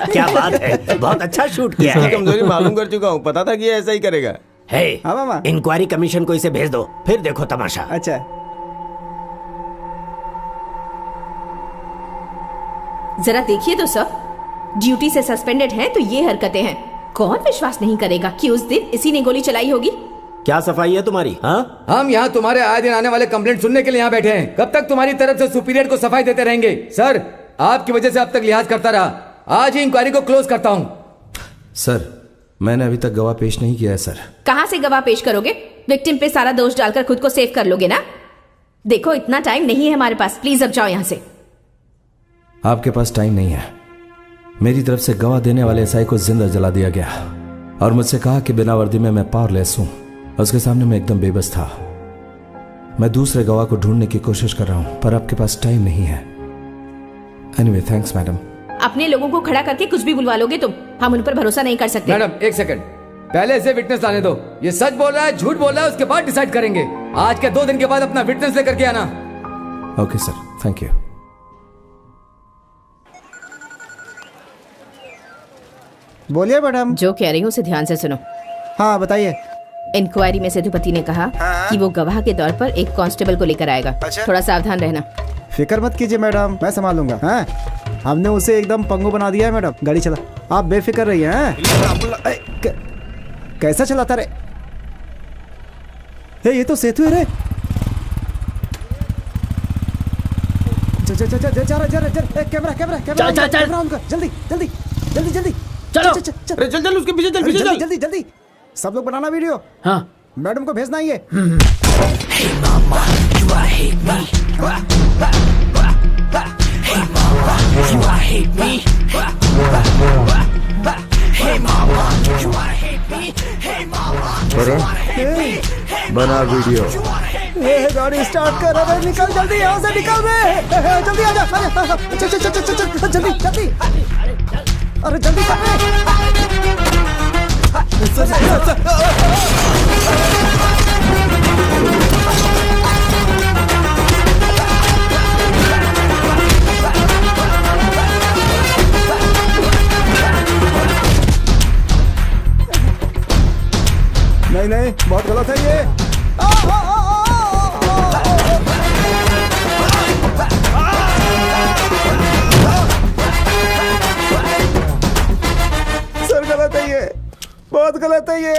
क्या बात है, बहुत अच्छा शूट किया है। कमजोरी मालूम कर चुका हूँ, पता था कि ये ऐसा ही करेगा। हे, इंक्वायरी कमीशन को इसे भेज दो, फिर देखो तमाशा। अच्छा। जरा देखिए तो सर, ड्यूटी से सस्पेंडेड हैं तो ये हरकतें हैं। कौन विश्वास नहीं करेगा कि उस दिन इसी ने गोली चलाई होगी। क्या सफाई है तुम्हारी? हाँ, हम यहाँ तुम्हारे आए दिन आने वाले कंप्लेंट सुनने के लिए यहाँ बैठे हैं। कब तक तुम्हारी तरफ से सुपीरियर को सफाई देते रहेंगे? सर, आपकी वजह से अब तक लिहाज करता रहा, आज ही इंक्वायरी को क्लोज करता हूँ। सर, मैंने अभी तक गवाह पेश नहीं किया है सर। कहाँ से गवाह पेश करोगे? विक्टिम पे सारा दोष डालकर खुद को सेव कर लोगे ना? देखो इतना टाइम नहीं है हमारे पास, प्लीज अब जाओ यहाँ से। आपके पास टाइम नहीं है। मेरी तरफ से गवाह देने वाले एसआई को जिंदा जला दिया गया और मुझसे कहा कि बिना वर्दी में मैं पावरलेस हूं। उसके सामने मैं एकदम बेबस था। मैं दूसरे गवाह को ढूंढने की कोशिश कर रहा हूं पर आपके पास टाइम नहीं है। Anyway, thanks madam. अपने लोगों को खड़ा करके कुछ भी बुलवा लोगे तुम, हम उन पर भरोसा नहीं कर सकते। मैडम एक सेकंड, पहले इसे विटनेस लाने दो। ये सच बोल रहा है झूठ बोल रहा है उसके बाद डिसाइड करेंगे। आज के 2 दिन के बाद अपना विटनेस लेकर के आना। Okay sir, thank you. बोलिए मैडम। जो कह रही हूँ उसे ध्यान से सुनो। हाँ बताइए। इंक्वायरी में सेतुपति ने कहा कि वो गवाह के तौर पर एक कांस्टेबल को लेकर आएगा। थोड़ा सावधान रहना। फिक्र मत कीजिए मैडम, मैं संभालूंगा। हाँ, हमने उसे एकदम पंगु बना दिया है मैडम। गाड़ी चला, आप बेफिक्र रहिए। कैसा चलाता रे? ये तो सेतु है रे। कैमरा ऑन कर, जल्दी जल्दी जल्दी जल्दी। चलो चल उसके पीछे चल, जल्दी जल्दी जल्दी। सब लोग बनाना वीडियो। हाँ मैडम को भेजना ही है। बना वीडियो। गाड़ी स्टार्ट कर, अरे निकल जल्दी यहाँ से, निकल बे, जल्दी आजा, चल जल्दी जल्दी, अरे जल्दी कर। नहीं नहीं, बहुत गलत है ये। सर गलत है ये, बहुत गलत है ये।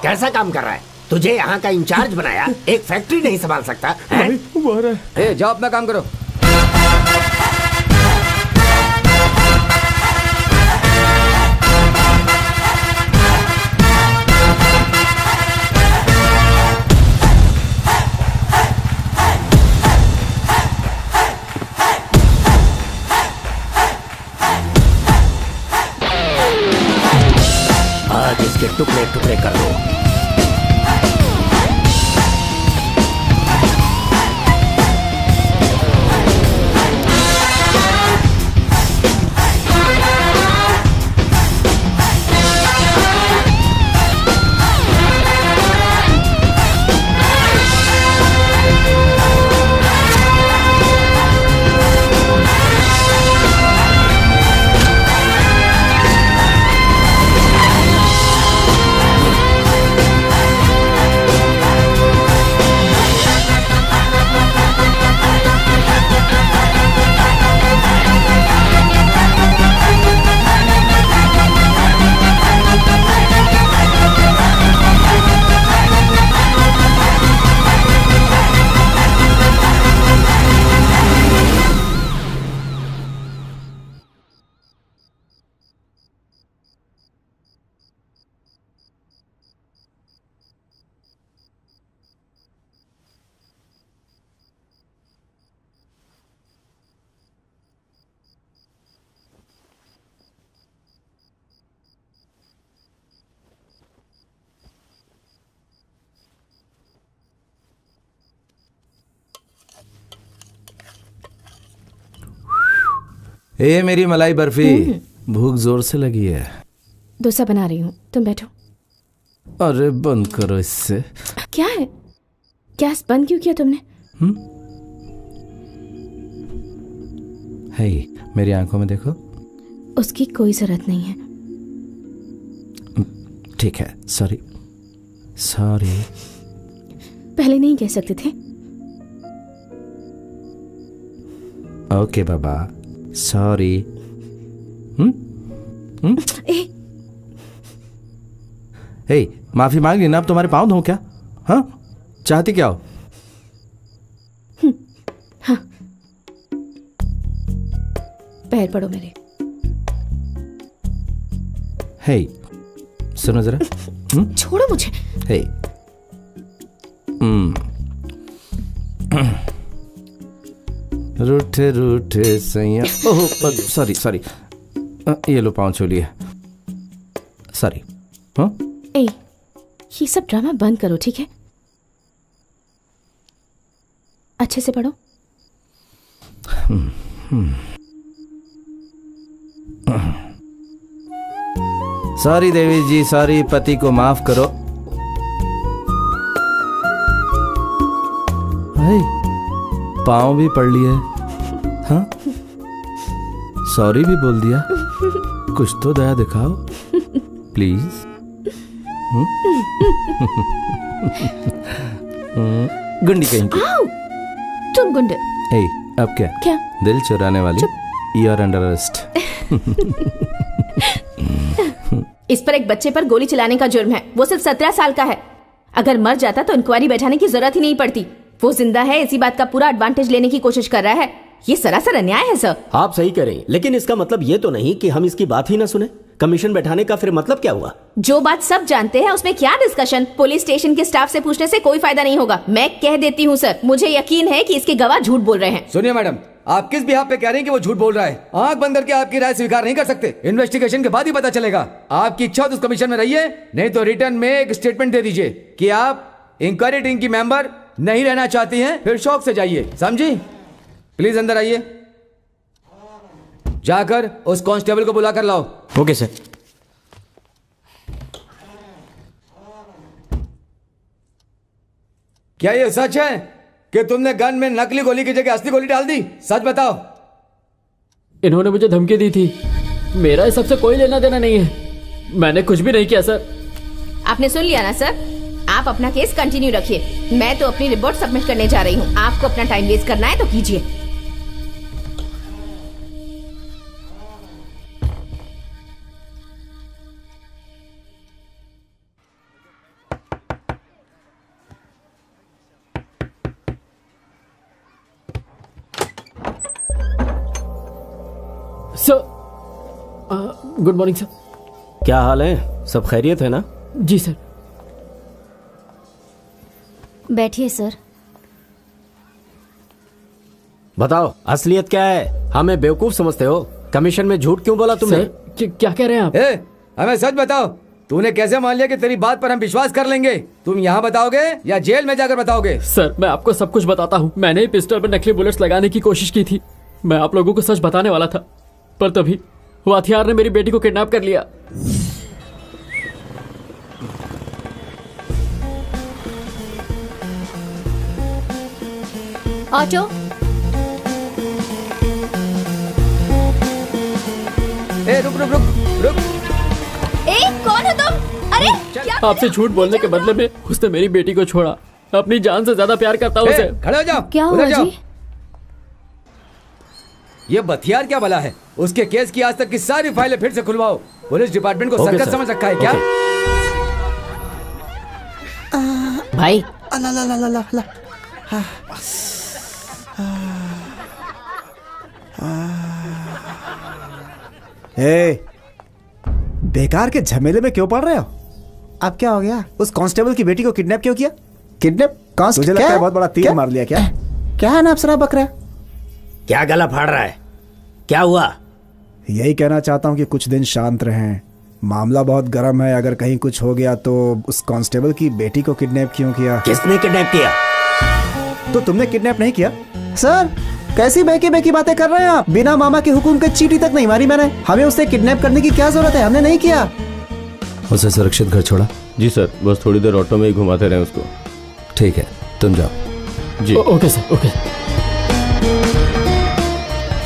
कैसा काम कर रहा है? तुझे यहाँ का इंचार्ज बनाया, एक फैक्ट्री नहीं संभाल सकता? जाओ अपना काम करो। आज इसके टुकड़े टुकड़े कर दो। ए मेरी मलाई बर्फी, भूख जोर से लगी है। डोसा बना रही हूँ, तुम बैठो। अरे बंद करो इससे। क्या है? गैस बंद क्यों किया तुमने? हे, मेरी आंखों में देखो। उसकी कोई जरूरत नहीं है। ठीक है, सॉरी सॉरी। पहले नहीं कह सकते थे। ओके बाबा, सॉरी। हे, माफी मांग लेना, अब तुम्हारे पाँव धो क्या? हाँ, चाहती क्या हो? हाँ, पैर पड़ो मेरे। हे, सुनो जरा। छोड़ो मुझे। हे, रूठे रूठे सैया। ओह सॉरी सॉरी, ये लो पाँव छू लिए, सॉरी। हाँ, ए, ये सब ड्रामा बंद करो, ठीक है? अच्छे से पढ़ो। सॉरी देवी जी, सॉरी, पति को माफ करो। पाँव भी पढ़ लिए, हाँ, सॉरी भी बोल दिया, कुछ तो दया दिखाओ प्लीज। गुंडी कहीं की। तुम गुंडे। हे, अब क्या? क्या? दिल चुराने वाली, यू आर अंडर अरेस्ट। इस पर एक बच्चे पर गोली चलाने का जुर्म है। वो सिर्फ 17 साल का है। अगर मर जाता तो इंक्वायरी बैठाने की जरूरत ही नहीं पड़ती। वो जिंदा है, इसी बात का पूरा एडवांटेज लेने की कोशिश कर रहा है। ये सरासर अन्याय है सर। आप सही करें, लेकिन इसका मतलब ये तो नहीं कि हम इसकी बात ही ना सुने। कमीशन बैठाने का फिर मतलब क्या हुआ? जो बात सब जानते हैं उसमें क्या डिस्कशन? पुलिस स्टेशन के स्टाफ से पूछने से कोई फायदा नहीं होगा। मैं कह देती हूँ सर, मुझे यकीन है कि इसके गवाह झूठ बोल रहे हैं। सुनिए मैडम, आप किस बिहाफ पे कह रहे हैं कि वो झूठ बोल रहा है? आंख बंद करके आपकी राय स्वीकार नहीं कर सकते। इन्वेस्टिगेशन के बाद ही पता चलेगा। आपकी इच्छा तो उस कमीशन में रहिए, नहीं तो रिटर्न में एक स्टेटमेंट दे दीजिए कि आप इंक्वायरी टीम की मेंबर नहीं रहना चाहती हैं, फिर शौक से जाइए, समझी? प्लीज अंदर आइए, जाकर उस कांस्टेबल को बुला कर लाओ। Okay sir. क्या ये सच है कि तुमने गन में नकली गोली की जगह असली गोली डाल दी? सच बताओ। इन्होंने मुझे धमकी दी थी। मेरा इस सबसे कोई लेना देना नहीं है। मैंने कुछ भी नहीं किया सर। आपने सुन लिया ना सर? आप अपना केस कंटिन्यू रखिए। मैं तो अपनी रिपोर्ट सबमिट करने जा रही हूँ। आपको अपना टाइम वेस्ट करना है तो कीजिए। Sir, good morning sir. क्या हाल है? सब खैरियत है ना? जी सर। बैठिए सर। बताओ, असलियत क्या है? हमें बेवकूफ समझते हो? कमीशन में झूठ क्यों बोला तुमने? सर, क्या कह रहे हैं आप? हमें सच बताओ, तूने कैसे मान लिया कि तेरी बात पर हम विश्वास कर लेंगे? तुम यहाँ बताओगे या जेल में जाकर बताओगे? सर, मैं आपको सब कुछ बताता हूँ। मैंने ही पिस्टल पर नकली बुलेट्स लगाने की कोशिश की थी। मैं आप लोगों को सच बताने वाला था, पर तभी वो हथियार ने मेरी बेटी को किडनैप कर लिया। ऑटो। रुक रुक रुक रुक। कौन हो तुम? अरे आपसे झूठ बोलने के बदले में उसने मेरी बेटी को छोड़ा। अपनी जान से ज्यादा प्यार करता हूँ उसे। खड़े हो जाओ। क्या हुआ जी? ये बथियार क्या भला है? उसके केस की आज तक की सारी फाइलें फिर से खुलवाओ। पुलिस डिपार्टमेंट को सर्कस समझ रखा है क्या? भाई बेकार के झमेले में क्यों पड़ रहे हो? अब क्या हो गया? उस कांस्टेबल की बेटी को किडनैप क्यों किया? किडनैप? तुझे लगता है बहुत बड़ा तीर मार लिया क्या? क्या है ना अफसरा बकरा? क्या गला फाड़ रहा है? क्या हुआ? यही कहना चाहता हूँ कि कुछ दिन शांत रहें। मामला बहुत गर्म है। अगर कहीं कुछ हो गया तो उस कांस्टेबल की बेटी को किडनैप क्यों किया? किसने किडनैप किया? तो तुमने किडनैप नहीं किया? सर, कैसी बहकी बहकी बातें कर रहे हैं आप? बिना मामा के हुक्म के चींटी तक नहीं मारी मैंने। हमें उसे किडनैप करने की क्या जरूरत है? हमने नहीं किया। उसे सुरक्षित घर छोड़ा? जी सर, बस थोड़ी देर ऑटो में ही घुमाते रहे उसको। ठीक है, तुम जाओ। जी ओके सर, ओके।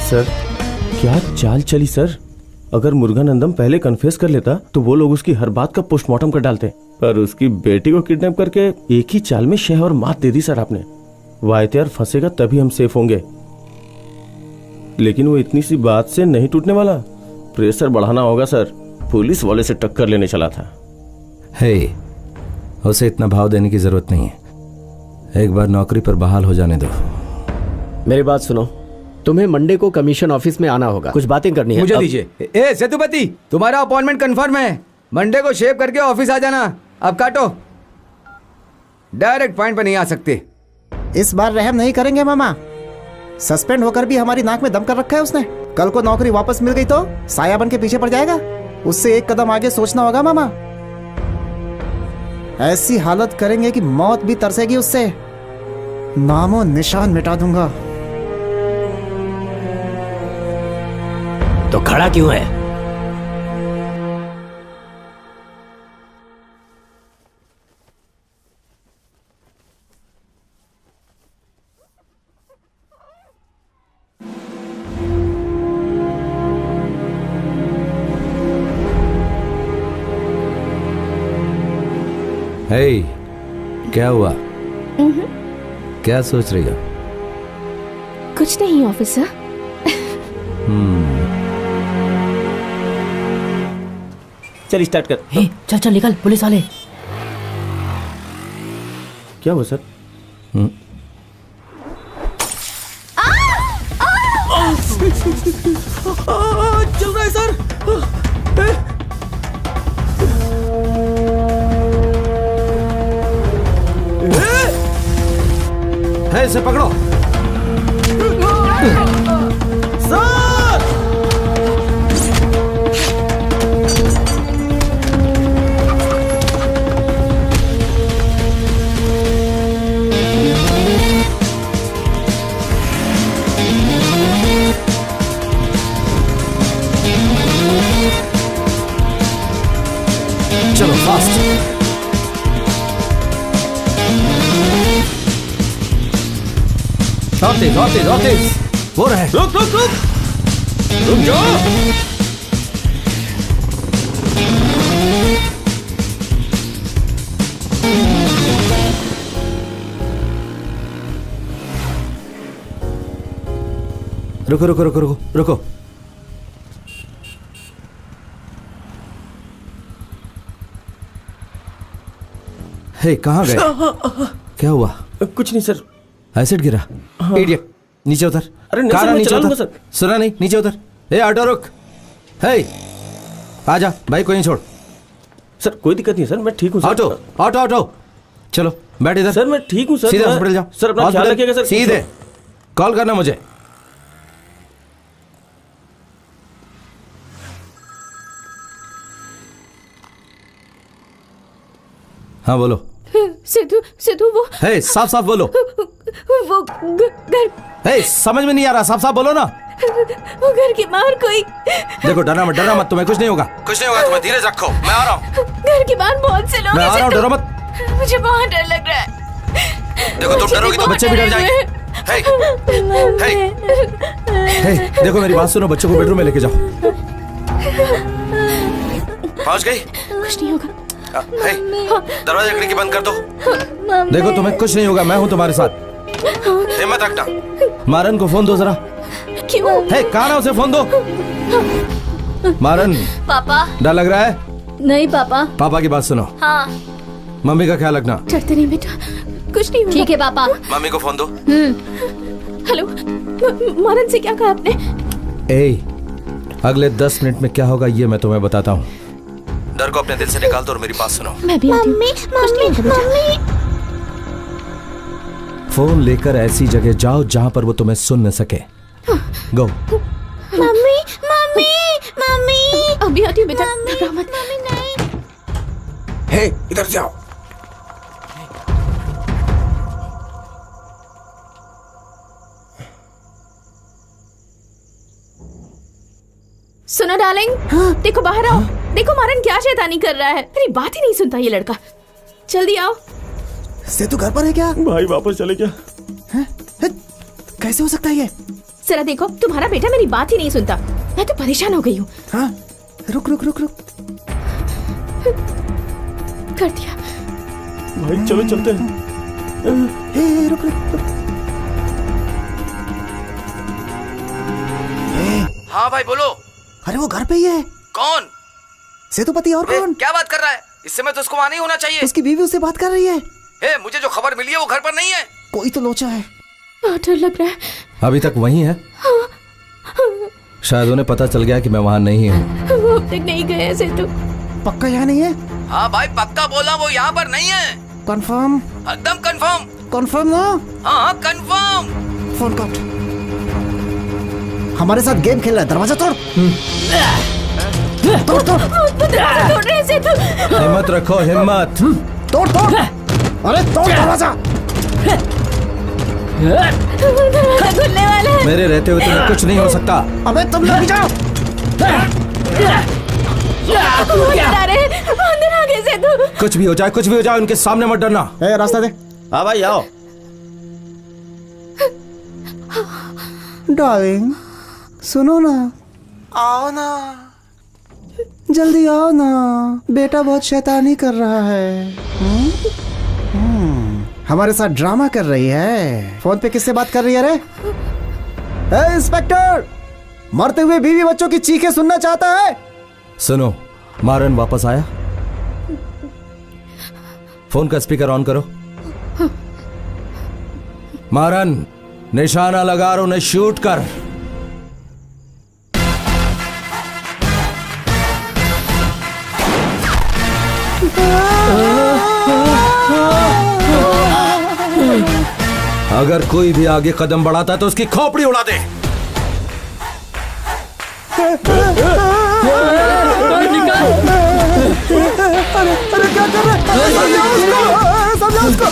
सर, क्या चाल चली सर? अगर मुरुगनंदम पहले कन्फेस कर लेता तो वो लोग उसकी हर बात का पोस्टमार्टम कर डालते, पर उसकी बेटी को किडनैप करके एक ही चाल में शह और मात दे दी सर आपने। वायतीआर फंसेगा तभी हम सेफ होंगे, लेकिन वो इतनी सी बात से नहीं टूटने वाला। प्रेशर बढ़ाना होगा सर, पुलिस वाले से टक्कर लेने चला था। हे, उसे इतना भाव देने की जरूरत नहीं है, एक बार नौकरी पर बहाल हो जाने दो। मेरी बात सुनो, तुम्हें मंडे को कमीशन ऑफिस में आना होगा, कुछ बातें करनी है। मुझे दीजिए। ए सेतुपति, तुम्हारा अपॉइंटमेंट कंफर्म है, मंडे को शेव करके ऑफिस आ जाना। अब काटो, डायरेक्ट पॉइंट पर नहीं आ सकते। इस बार रहम नहीं करेंगे मामा, सस्पेंड होकर भी हमारी नाक में दम कर रखा है उसने। कल को नौकरी वापस मिल गई तो साया बन के पीछे पड़ जाएगा। उससे एक कदम आगे सोचना होगा मामा। ऐसी हालत करेंगे कि मौत भी तरसेगी उससे, नामो निशान मिटा दूंगा। तो खड़ा क्यों है? हे, क्या हुआ? क्या सोच रही हो? कुछ नहीं ऑफिसर। चल स्टार्ट कर। हे, चल चल निकल, पुलिस वाले। क्या हुआ सर? चल रहा है सर। है, इसे पकड़ो। चलो फास्ट। और तेज। वो रहे। रुक जाओ। रुको। हे, कहाँ गए? क्या हुआ? कुछ नहीं सर। एसिड गिरा। इडियट, नीचे उतर। अरे नहीं सर, नीचे उतर। सर। सुना नहीं? नीचे उतर। ए ऑटो रुक। हे, आजा, बाइक को यहीं छोड़। सर कोई दिक्कत नहीं सर, मैं ठीक हूँ सर। ऑटो चलो, बैठ इधर। सर मैं ठीक हूँ सर। सीधे हॉस्पिटल जाओ। सर अपना ख्याल रखिएगा सर। सीधे कॉल करना मुझे। हाँ बोलो। सिद्धू वो। हे, साफ बोलो। वो घर। हे, समझ में नहीं आ रहा, साफ बोलो ना। वो घर के बाहर कोई। देखो, डरना मत, तुम्हें कुछ नहीं होगा, तुम्हें धीरज रखो। मैं आ रहा हूँ। घर के बाहर बहुत से लोग। मैं आ रहा हूँ, डरो मत। मुझे बहुत डर लग रहा है। देखो, तुम डरोगी तो बच्चे भी डर जाएंगे। हे, देखो मेरी बात सुनो, बच्चों को बेडरूम में लेके जाओ। पहुंच गई? कुछ नहीं होगा। दरवाजा खिड़की बंद कर दो। देखो, तुम्हें कुछ नहीं होगा, मैं हूँ तुम्हारे साथ, हिम्मत रखना। मारन को फोन दो जरा। क्यों? हे, कहाँ ना, उसे फोन दो। मारन, पापा। डर लग रहा है? नहीं पापा। पापा की बात सुनो। हाँ। मम्मी का ख्याल रखना। डरते नहीं बेटा, कुछ नहीं होगा। ठीक है पापा। मम्मी को फोन दो। हेलो, मारन से क्या कहा आपने? अगले 10 मिनट में क्या होगा ये मैं तुम्हें बताता हूँ। डर को अपने दिल से निकाल दो और मेरी बात सुनो। मैं भी आती हूँ। मम्मी। फोन लेकर ऐसी जगह जाओ जहाँ पर वो तुम्हें सुन न सके। गो। मम्मी। अभी आती हूँ बेटा, घबरा मत। मम्मी नहीं। हे, इधर से आओ। सुनो डार्लिंग, देखो बाहर आओ। देखो मारन क्या शैतानी कर रहा है, मेरी बात ही नहीं सुनता ये लड़का। जल्दी आओ। सेतु घर पर है क्या? भाई वापस चले क्या? कैसे हो सकता है ये? जरा देखो, तुम्हारा बेटा मेरी बात ही नहीं सुनता। मैं तो परेशान हो गई हूँ। हाँ रुक रुक रुक रुक कर दिया भाई, चलो चलते हैं। रुक रुक। हाँ भाई बोलो। अरे वो घर पे ही है। कौन? सेतुपति। और कौन? क्या बात कर रहा है? इस समय तो उसको वहाँ नहीं होना चाहिए। उसकी बीवी उससे बात कर रही है। मुझे जो खबर मिली है वो घर पर नहीं है। कोई तो लोचा है। बहुत डर लग रहा है। अभी तक वहीं है? शायद उन्हें पता चल गया कि मैं वहाँ नहीं हूँ। वो अब तक नहीं गए हैं सेतु। पक्का यहाँ नहीं है? हाँ भाई पक्का बोला, वो यहाँ पर नहीं है। कंफर्म? एकदम कंफर्म। कंफर्म ना? हाँ कंफर्म। फोन काट। हमारे साथ गेम खेल रहा है। दरवाजा तोड़। तोड़ तोड़। दरवाजा तोड़ रहे हैं सेतु। हिम्मत रखो, हिम्मत। तोड़ तोड़। अरे तोड़ दरवाजा। खुलने वाला है। मेरे रहते हुए तुम्हें कुछ नहीं हो सकता। अबे तुम लोग जाओ। अंदर आ रहे हैं। अंदर आ गए सेतु। कुछ भी हो जाए, कुछ भी हो जाए, उनके सामने मत डरना। रास्ता दे। हाँ भाई आओ। डार्लिंग सुनो ना। आओ ना, जल्दी आओ ना। बेटा बहुत शैतानी कर रहा है। हमारे साथ ड्रामा कर रही है। फोन पे किससे बात कर रही है रे? इंस्पेक्टर, मरते हुए बीवी बच्चों की चीखें सुनना चाहता है। सुनो, मारन वापस आया? फोन का स्पीकर ऑन करो। मारन, निशाना लगा और उन्हें शूट कर। अगर कोई भी आगे कदम बढ़ाता है तो उसकी खोपड़ी उड़ा दे। अरे क्या कर रहा है? समझाओ उसको।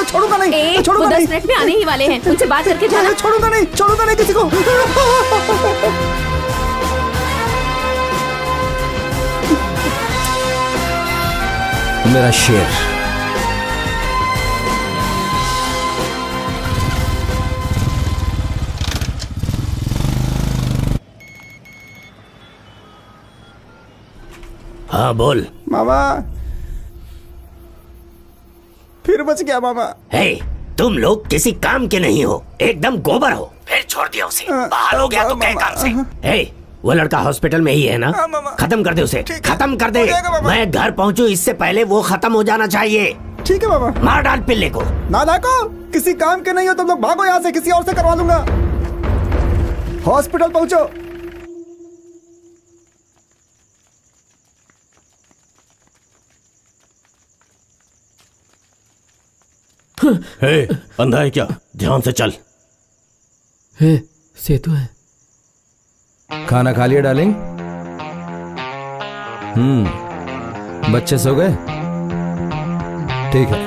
छोड़ूंगा नहीं। छोड़ूंगा नहीं। 10 मिनट में आने ही वाले हैं। उनसे बात करके जाना। छोड़ूंगा नहीं, छोड़ूंगा नहीं किसी को। मेरा शेर। हाँ बोल। मामा फिर बच गया मामा। हे, तुम लोग किसी काम के नहीं हो, एकदम गोबर हो। फिर छोड़ दिया उसे, बाहर हो गया तो क्या काम से? हे, वो लड़का हॉस्पिटल में ही है ना? खत्म कर दे उसे, खत्म कर दे। मैं घर पहुंचू इससे पहले वो खत्म हो जाना चाहिए। ठीक है मामा। मार डाल पिल्ले को। ना देखो, किसी काम के नहीं हो तुम लोग, भागो यहाँ से। किसी और से करवा दूंगा। हॉस्पिटल पहुंचो। हे, अंधा है क्या? ध्यान से चल। हे, सेतु है। खाना खा लिया डार्लिंग? बच्चे सो गए? ठीक है।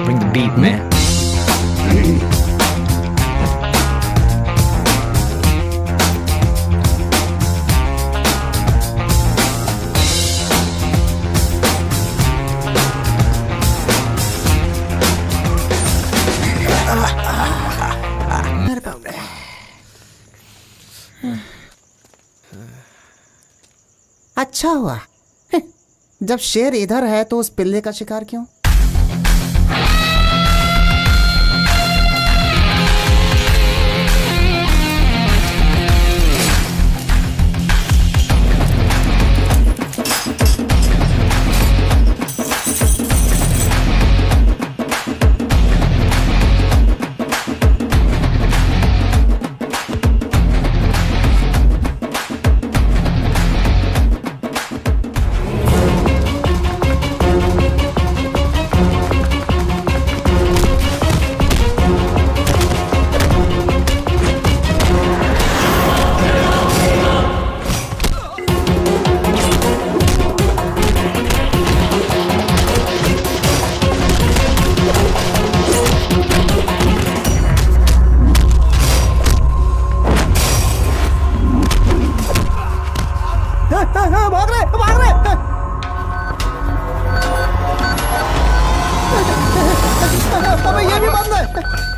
Bring the beat, man. अच्छा हुआ जब शेर इधर है तो उस पिल्ले का शिकार क्यों?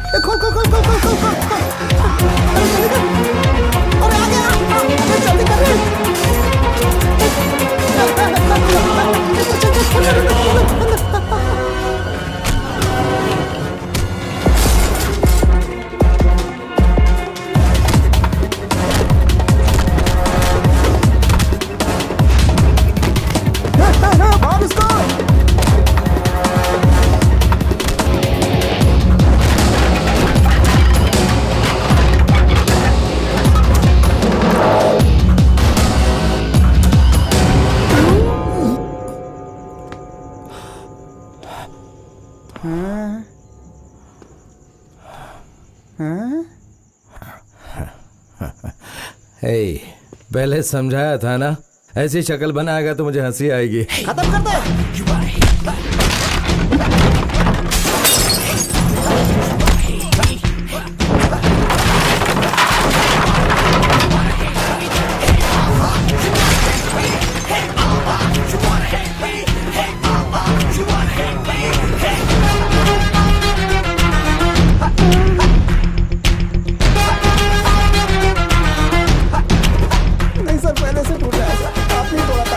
खोल खोल खोल खोल खोल खोल खोल। अरे आ गया, अरे जल्दी कर रे। भाग इसको। पहले समझाया था ना, ऐसी शक्ल बनाएगा तो मुझे हंसी आएगी। खत्म कर दे। नहीं सर, पहले से टूटा है सर, आपने तोड़ा था।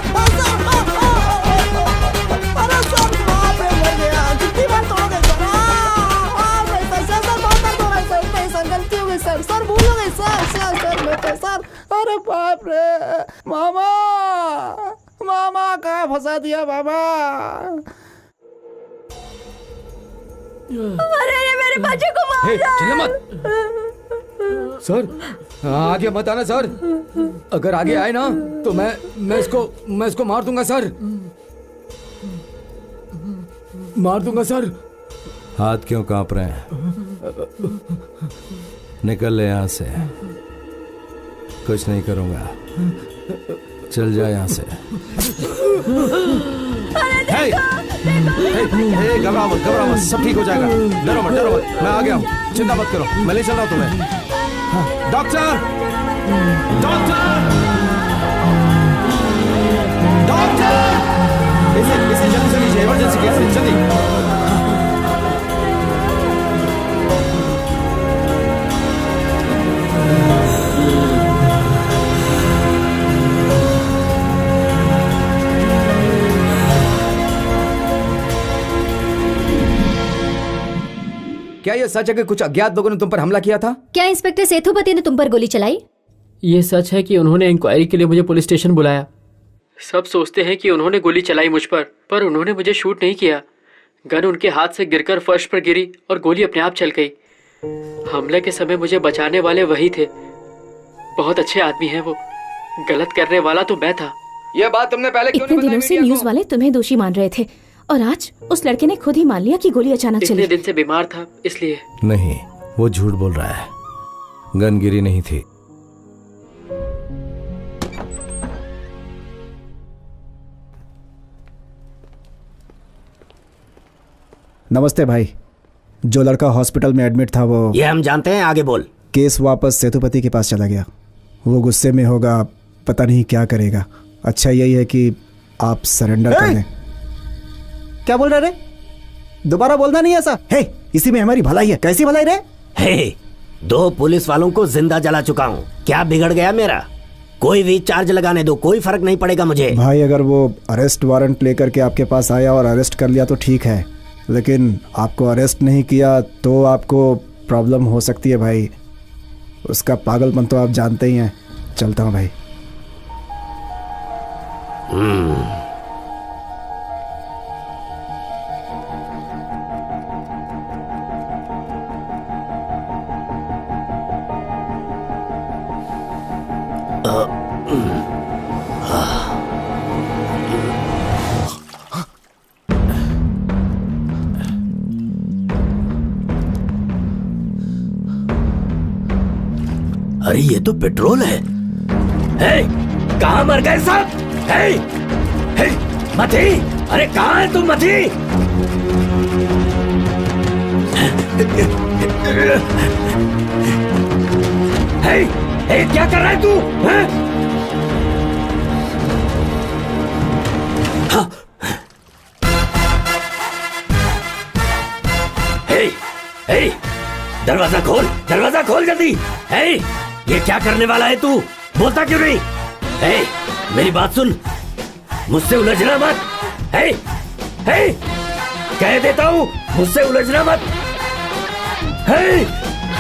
अरे सर, बाप रे, मर गया। कितनी बार तोड़ोगे सर? सर बहुत दर्द हो रहा है सर। सर गलती हो गई सर, सर भूल हो गई सर। सर बेटे सर, अरे बाप रे। मामा, मामा कहाँ फंसा दिया मामा? अरे ये मेरे बच्चे को मार रहा है। चिल्ला मत सर, आगे मत आना सर। अगर आगे आए ना तो मैं इसको मार दूंगा सर, मार दूंगा सर। हाथ क्यों कांप रहे हैं? निकल ले यहाँ से, कुछ नहीं करूंगा, चल जा यहाँ से। घबराओ मत, घबराओ मत, सब ठीक हो जाएगा। डरो मत, डरो मत, मैं आ गया हूँ, चिंता मत करो, मैं ले चल रहा हूँ तुम्हें। डॉक्टर, डॉक्टर, डॉक्टर, इसे जल्दी से लीजिए, इमरजेंसी केस है, जल्दी। क्या यह सच है कि कुछ अज्ञात लोगों ने तुम पर हमला किया था? क्या इंस्पेक्टर सेतुपति ने तुम पर गोली चलाई? ये सच है कि उन्होंने इंक्वायरी के लिए मुझे पुलिस स्टेशन बुलाया। सब सोचते हैं कि उन्होंने गोली चलाई मुझ पर उन्होंने मुझे शूट नहीं किया। गन उनके हाथ से गिरकर फर्श पर गिरी और गोली अपने आप चल गई। हमले के समय मुझे बचाने वाले वही थे। बहुत अच्छे आदमी हैं वो, गलत करने वाला तो मैं था। यह बात तुमने पहले क्यों नहीं इतने बताई दिनों से मीडिया न्यूज को? वाले तुम्हें दोषी मान रहे थे और आज उस लड़के ने खुद ही मान लिया कि गोली अचानक चली। इतने दिन से बीमार था इसलिए। नहीं, वो झूठ बोल रहा है, गन गिरी नहीं थी। नमस्ते भाई, जो लड़का हॉस्पिटल में एडमिट था वो। ये हम जानते हैं, आगे बोल। केस वापस सेतुपति के पास चला गया। वो गुस्से में होगा, पता नहीं क्या करेगा। अच्छा यही है कि आप सरेंडर कर दें। क्या बोल रहे रे? दोबारा बोलना नहीं ऐसा। हे, इसी में हमारी भलाई है। कैसी भलाई रे? हे, 2 पुलिस वालों को जिंदा जला चुका हूँ, क्या बिगड़ गया मेरा? कोई भी चार्ज लगाने दो, कोई फर्क नहीं पड़ेगा मुझे। भाई अगर वो अरेस्ट वारंट लेकर के आपके पास आया और अरेस्ट कर लिया तो ठीक है, लेकिन आपको अरेस्ट नहीं किया तो आपको प्रॉब्लम हो सकती है भाई। उसका पागलपन तो आप जानते ही हैं। चलता हूँ भाई। अरे ये तो पेट्रोल है। हे, कहाँ मर गए सब? हे, हे, मथी, अरे कहाँ है तुम मथी? हे, हे, क्या कर रहा है तू? हैं? हाँ। हे, हे, दरवाजा खोल जल्दी। हे, ये क्या करने वाला है तू? बोलता क्यों नहीं? हे, मेरी बात सुन, मुझसे उलझना मत। हे, हे, कह देता हूँ, मुझसे उलझना मत। हे,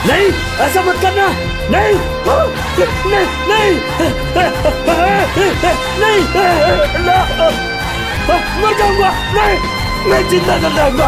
नहीं, ऐसा मत करना। नहीं, नहीं, नहीं, नहीं, मर जाऊंगा। नहीं, मैं जिंदा चल जाऊंगा।